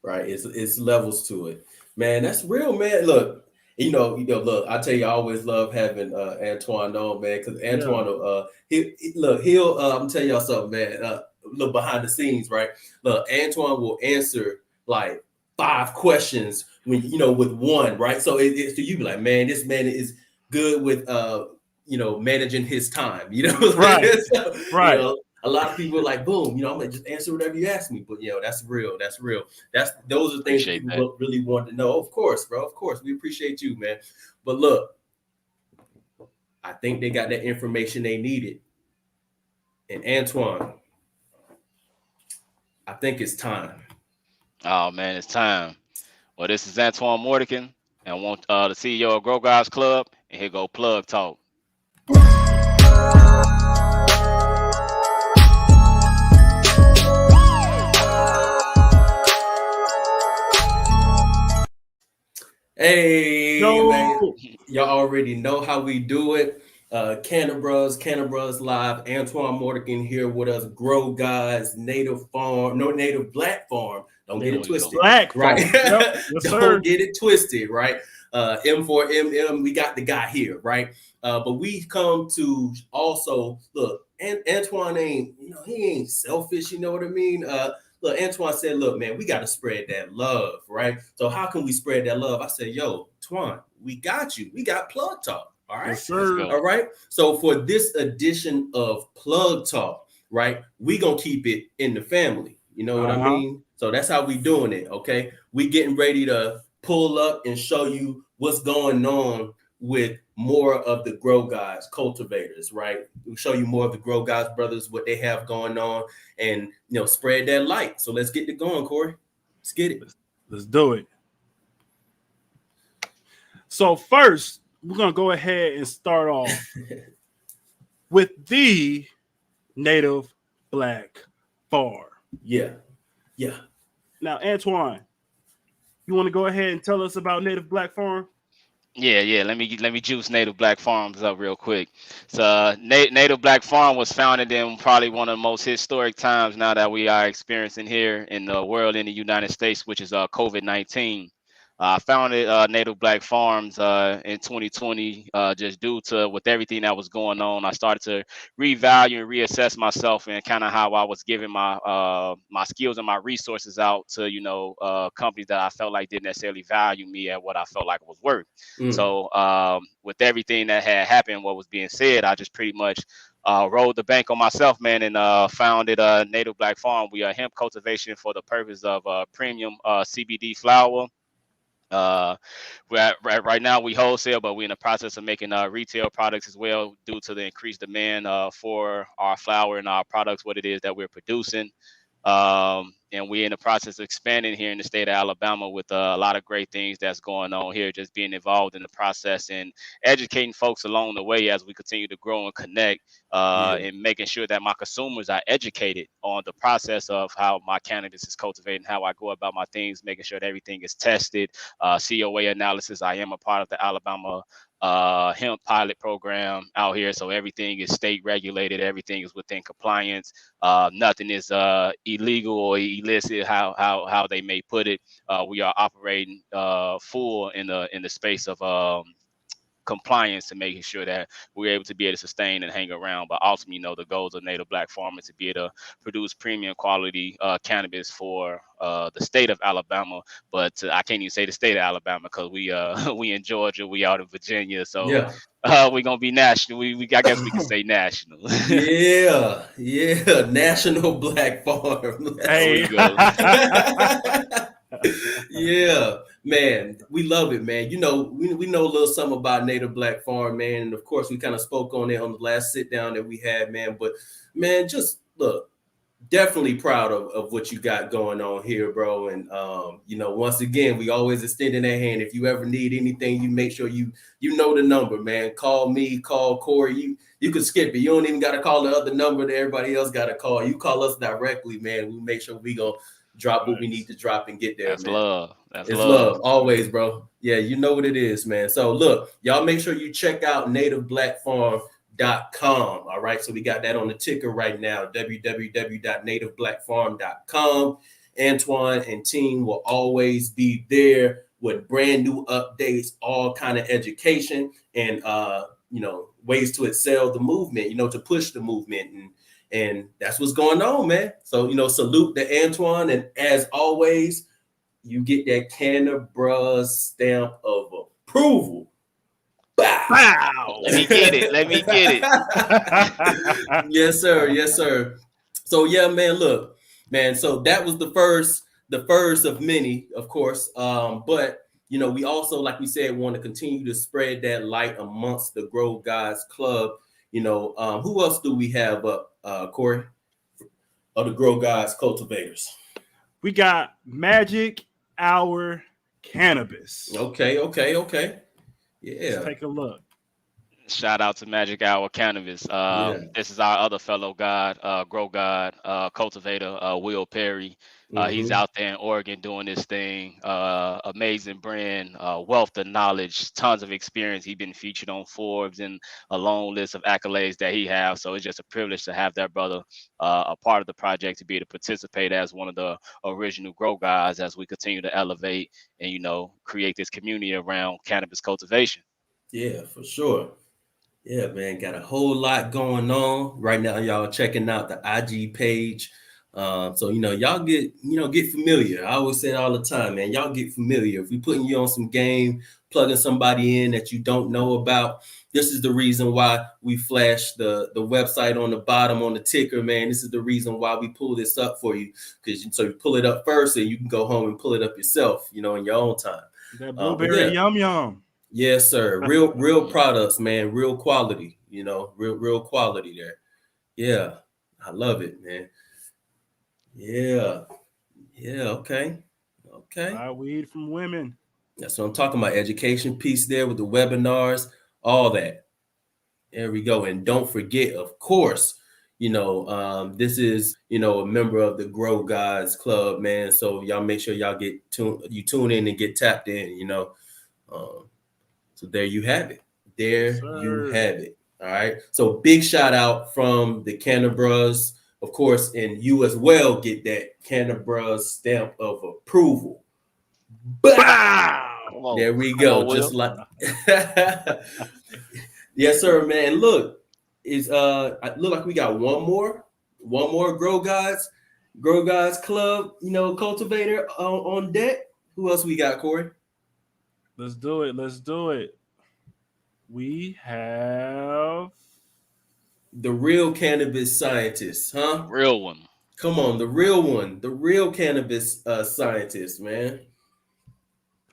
It's levels to it, man. That's real, man. Look, look. I tell you, I always love having Antoine on, man, because Antoine, he'll I'm telling y'all something, man. Look behind the scenes, right? Look, Antoine will answer like 5 questions when with one, right? So so you be like, man, this man is good with managing his time, right? So, right. A lot of people are like, boom, I'm gonna just answer whatever you ask me, but that's real. Those are things people really want to know. Of course, bro. Of course, we appreciate you, man. But look, I think they got that information they needed, and Antoine, I think it's time. Oh man, it's time. Well, this is Antoine Mordican, and I want the CEO of Grow Guys Club, and here go Plug Talk. Hey, man, y'all already know how we do it. Cannabruhz Live. Antoine Mordican here with us. Grow Guys, Native Farm, no Native Black Farm. Don't get There it we go. twisted, Black right? farm. Yep. Yes, Don't sir. get it twisted, right? M4MM, we got the guy here, right? But we come to also look. Antoine ain't, he ain't selfish. You know what I mean? Look, Antoine said, look, man, we got to spread that love, right? So how can we spread that love? I said, yo, Twan, we got you. We got Plug Talk. All right. Yes, sir. All right. So for this edition of Plug Talk, right, we gonna keep it in the family. You know what I mean? So that's how we doing it. Okay. We getting ready to pull up and show you what's going on with more of the Grow Guys, Cultivators, right? We'll show you more of the Grow Guys brothers, what they have going on, and spread that light. So let's get it going, Corey. Let's get it. Let's do it. So first, we're gonna go ahead and start off with the Native Black Farm. Yeah. Now, Antoine, you want to go ahead and tell us about Native Black Farm? Yeah. Let me juice Native Black Farms up real quick. So Native Black Farm was founded in probably one of the most historic times now that we are experiencing here in the world, in the United States, which is COVID-19. I founded Native Black Farms in 2020, just due to with everything that was going on. I started to revalue and reassess myself and kind of how I was giving my skills and my resources out to companies that I felt like didn't necessarily value me at what I felt like it was worth. So with everything that had happened, what was being said, I just pretty much rolled the bank on myself, man, and founded Native Black Farm. We are hemp cultivation for the purpose of premium CBD flower. Right now we wholesale, but we're in the process of making retail products as well due to the increased demand for our flower and our products, what it is that we're producing. And we're in the process of expanding here in the state of Alabama with a lot of great things that's going on here, just being involved in the process and educating folks along the way as we continue to grow and connect, and making sure that my consumers are educated on the process of how my cannabis is cultivated and how I go about my things, making sure that everything is tested, COA analysis. I am a part of the Alabama hemp pilot program out here, so everything is state regulated, everything is within compliance, nothing is illegal or illicit, how they may put it. We are operating full in the space of compliance and making sure that we're able to be able to sustain and hang around. But ultimately, the goals of Native Black Farm is to be able to produce premium quality cannabis for the state of Alabama. But I can't even say the state of Alabama because we in Georgia, we out in Virginia, so we're gonna be national. I guess we can say national. National Black Farm. There we go. Yeah, man, we love it, man. We know a little something about Native Black Farm, man, and of course we kind of spoke on it on the last sit down that we had, man. But man, just look, definitely proud of what you got going on here, bro. And once again, we always extending that hand. If you ever need anything, you make sure you know the number, man. Call me, call Corey. You can skip it. You don't even got to call the other number that everybody else got to call. You call us directly, man. We make sure we go drop what we need to drop and get there. That's man. Love. It's love always, bro. Yeah, you know what it is, man. So look, y'all make sure you check out nativeblackfarm.com. All right. So we got that on the ticker right now. www.nativeblackfarm.com. Antoine and team will always be there with brand new updates, all kind of education and ways to excel the movement, to push the movement. And that's what's going on, man. So, salute to Antoine. And as always, you get that Cannabruhz stamp of approval. Bow. Wow. Let me get it. Yes, sir. So yeah, man, look, man. So that was the first of many, of course. But we also, like we said, want to continue to spread that light amongst the Grow Guys Club. Who else do we have up, Corey? Of the Grow Guys Cultivators. We got Magic Hour Cannabis. Okay. Yeah. Let's take a look. Shout out to Magic Hour Cannabis. Yeah. This is our other fellow god, grow god, cultivator, Will Perry. He's Mm-hmm. out there in Oregon doing this thing. Amazing brand, wealth of knowledge, tons of experience. He's been featured on Forbes and a long list of accolades that he has. So it's just a privilege to have that brother a part of the project, to be able to participate as one of the original grow guys as we continue to elevate and create this community around cannabis cultivation. Yeah, for sure. Yeah, man, got a whole lot going on right now. Y'all checking out the IG page. So y'all get familiar. I always say it all the time, man. Y'all get familiar. If we putting you on some game, plugging somebody in that you don't know about, this is the reason why we flash the website on the bottom on the ticker, man. This is the reason why we pull this up for you, because so you pull it up first, and you can go home and pull it up yourself, in your own time. That But blueberry yeah. yum yum. Yes, sir. Real products, man. Real quality, real quality there. Yeah. I love it, man. Yeah. Yeah. Okay. Okay. Buy weed from women. That's what I'm talking about. Education piece there with the webinars, all that. There we go. And don't forget, of course, this is, a member of the Grow Guys Club, man. So y'all make sure y'all tune in and get tapped in, Um, So there you have it. Yes, There you sir. have it. All right. So big shout out from the Cannabruhz, of course, and you as well get that Cannabruhz stamp of approval. Bow! Wow. There we Come go. on, Just Will. like yes, sir, man. Look, it look like we got one more Grow Guys Club, cultivator on deck. Who else we got, Corey? Let's do it. Let's do it. We have. The real cannabis scientist, The huh? real one. Come on, the real one, the real cannabis scientist, man.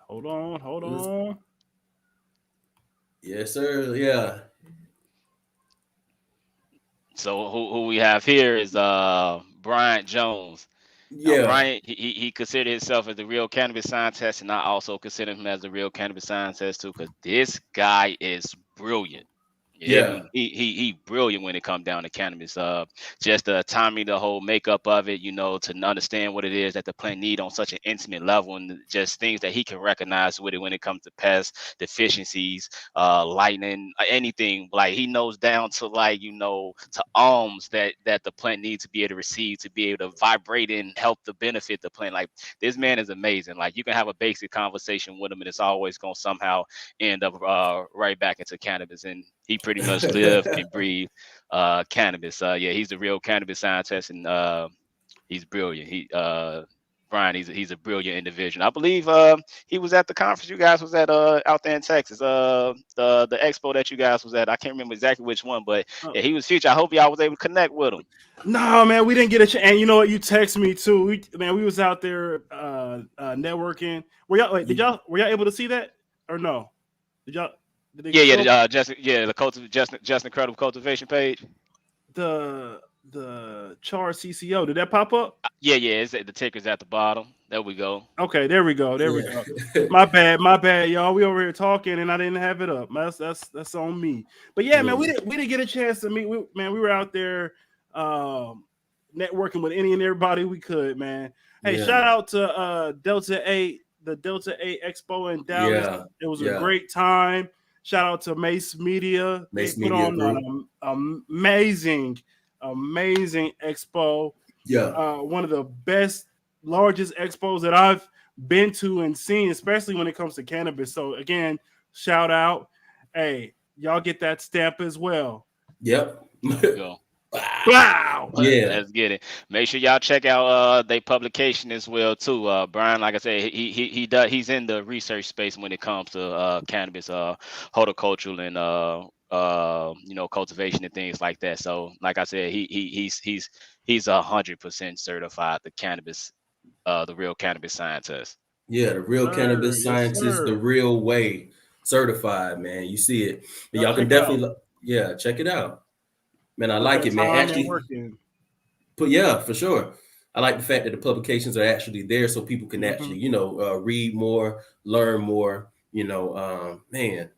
Hold on. Hold Let's- on. yes, sir. Yeah, So who we have here is Bryant Jones. Now yeah, Bryant, he considered himself as the real cannabis scientist, and I also consider him as the real cannabis scientist too, because this guy is brilliant. You hear yeah. me? He brilliant when it comes down to cannabis. Just the timing, the whole makeup of it, to understand what it is that the plant need on such an intimate level, and just things that he can recognize with it when it comes to pests, deficiencies, lightning, anything. Like he knows down to to ohms that the plant needs to be able to receive, to be able to vibrate and help to benefit the plant. Like this man is amazing. Like you can have a basic conversation with him, and it's always gonna somehow end up right back into cannabis. And he pretty much live and breathe cannabis. Yeah, he's the real cannabis scientist, and he's brilliant. Brian, he's a brilliant individual. I believe he was at the conference you guys was at out there in Texas. The expo that you guys was at. I can't remember exactly which one, but Uh, yeah, he was featured. I hope y'all was able to connect with him. No, man, we didn't get a chance. And you know what? You text me too. We was out there networking. Were y'all able to see that or no? Did y'all? Did they Yeah, show yeah, Justin Credible cultivation page. the Char CCO? Did that pop up? Yeah, it's the ticker's at the bottom. There we go. Okay, there we go. There we Yeah. go. My bad, y'all. We over here talking and I didn't have it up. That's on me. But yeah, man, we didn't get a chance to meet. We were out there networking with any and everybody we could, man. Hey, Yeah. shout out to Delta 8, the Delta 8 Expo in Dallas. Yeah. It was a Yeah. great time. Shout out to Mace Media. Mace They put Media on Group. an amazing expo. Yeah. One of the best, largest expos that I've been to and seen, especially when it comes to cannabis. So again, shout out. Hey, y'all get that stamp as well. Yep. There we go. Wow. Yeah. Let's get it. Make sure y'all check out their publication as well too. Brian, like I said, he's in the research space when it comes to cannabis, horticultural and cultivation and things like that. So like I said, he's 100% certified the real cannabis scientist. Yeah. The real Sir, cannabis yes, scientist, the sir. real way, certified, man. You see it. But Y'all y'all can check it out. definitely, yeah, check it out, man. I Put like that it, man. time and Actually, work in. yeah, for sure. I like the fact that the publications are actually there so people can Mhm. actually, read more, learn more, man.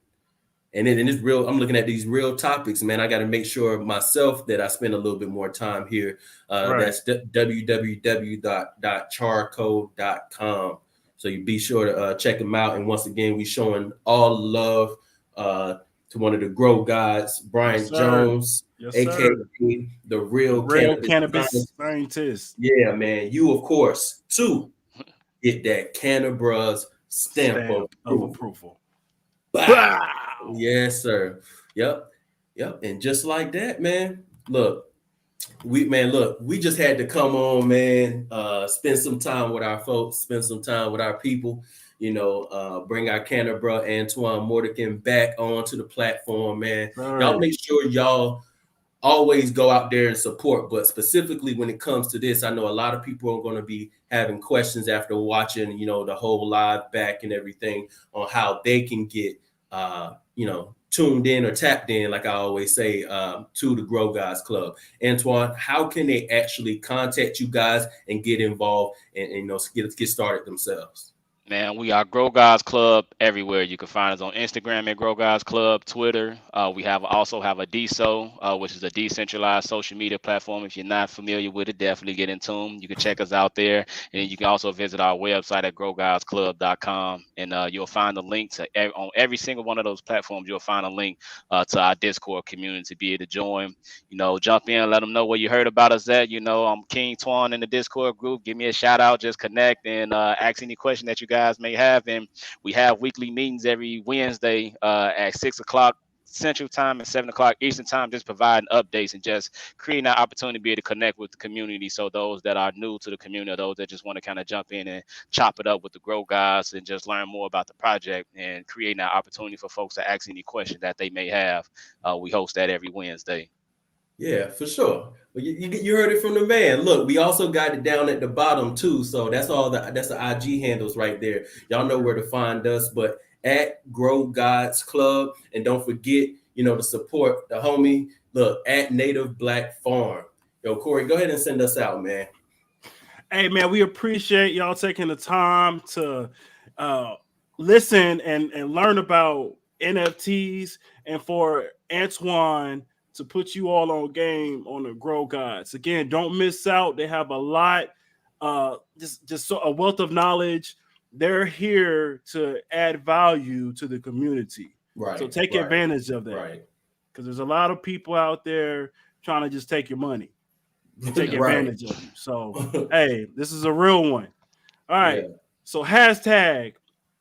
And then it's real. I'm looking at these real topics, man. I got to make sure myself that I spend a little bit more time here. That's www.charco.com. So you be sure to check them out. And once again, we showing all love to one of the grow guys, Brian Jones, aka the real cannabis scientist. Yeah, man. You, of course, too, get that Cannabruhz stamp of approval. Wow. Yes, sir. Yep. And just like that, man. Look, we just had to come on, man. Spend some time with our folks, spend some time with our people. Bring our Cannabruhz Antoine Mordican back onto the platform, man. Right. Y'all make sure y'all always go out there and support. But specifically when it comes to this, I know a lot of people are going to be having questions after watching, the whole live back and everything on how they can get, tuned in or tapped in, like I always say, to the Grow Guys Club. Antoine, how can they actually contact you guys and get involved and get started themselves? Man, we are Grow Guys Club everywhere. You can find us on Instagram at Grow Guys Club, Twitter. We also have a DSO, which is a decentralized social media platform. If you're not familiar with it, definitely get in tune. You can check us out there. And you can also visit our website at growguysclub.com. And you'll find the link to on every single one of those platforms. You'll find a link to our Discord community to be able to join. Jump in, let them know where you heard about us at. I'm King Twan in the Discord group. Give me a shout out, just connect and ask any question that you guys may have. And we have weekly meetings every Wednesday at 6 o'clock Central Time and 7 o'clock Eastern Time, just providing updates and just creating that opportunity to be able to connect with the community. So those that are new to the community, or those that just want to kind of jump in and chop it up with the Grow Guys and just learn more about the project and creating that opportunity for folks to ask any questions that they may have. We host that every Wednesday. Yeah, for sure. Well, you heard it from the man. Look, we also got it down at the bottom too. So that's the IG handles right there. Y'all know where to find us, but at Grow Guys Club. And don't forget, to support the homie, look, at Native Black Farm. Yo, Corey, go ahead and send us out, man. Hey, man, we appreciate y'all taking the time to listen and learn about NFTs, and for Antoine to put you all on game on the Grow Guys. Again, don't miss out. They have a lot, just a wealth of knowledge. They're here to add value to the community. Right. So take advantage of that. Right. Because there's a lot of people out there trying to just take your money and take advantage of you. So, hey, this is a real one. All right. Yeah. So hashtag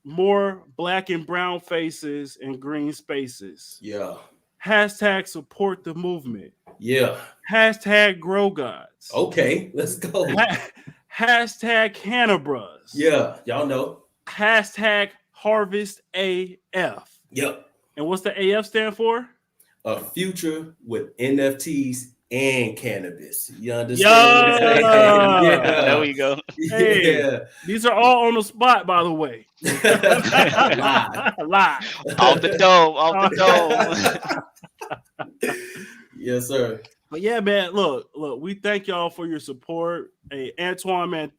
more black and brown faces in green spaces. Yeah. Hashtag support the movement. Yeah. Hashtag Grow Guys. Okay, let's go. Hashtag Cannabruhz. Yeah, y'all know. Hashtag Harvest AF. Yep. And what's the AF stand for? A future with NFTs and cannabis. You understand? Yeah. There we go. Hey, yeah. These are all on the spot, by the way. Live. Off the dome. Yes, sir. But yeah, man, look, we thank y'all for your support. Hey, Antoine, man,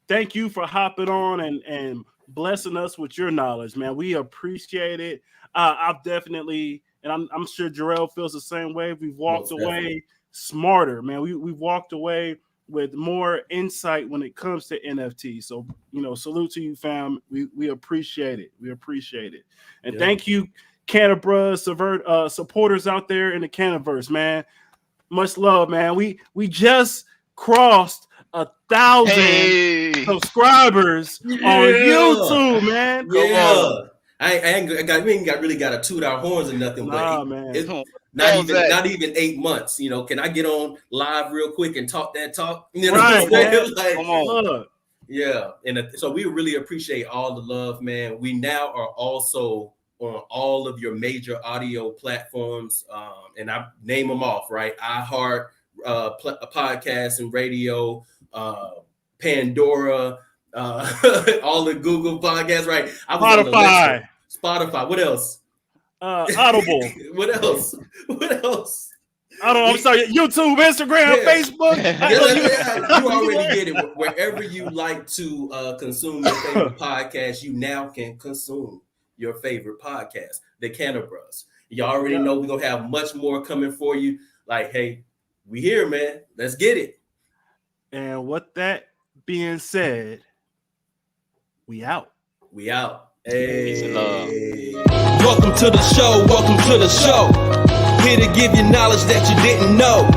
thank you for hopping on and blessing us with your knowledge, man. We appreciate it. I've definitely, and I'm sure Jarrell feels the same way. We've walked away smarter, man. We've walked away with more insight when it comes to NFT. So, salute to you, fam. We appreciate it. We appreciate it. And thank you, Cannabruhz supporters out there in the Cannabruhz, man. Much love, man. We just crossed 1,000 subscribers on YouTube, man. Yeah. I ain't really got to toot our horns or nothing, but man. It's not even 8 months. Can I get on live real quick and talk that talk? Right, man. Like, come on. Yeah. And so we really appreciate all the love, man. We now are also on all of your major audio platforms, and I name them off, right? iHeart, podcast and radio, Pandora, all the Google podcasts, right? Spotify. What else? Audible. What else? I don't know. I'm sorry. YouTube, Instagram, Facebook. You already get it. Wherever you like to consume your favorite podcast, you now can consume your favorite podcast, the Cannabruhz. Y'all already know we're going to have much more coming for you. Like, hey, we here, man. Let's get it. And with that being said, we out. We out. Hey. Peace and love. Welcome to the show. Welcome to the show. Here to give you knowledge that you didn't know.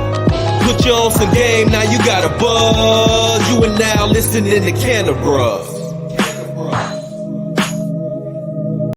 Put you on some game, now you got a buzz. You are now listening to Cannabruhz.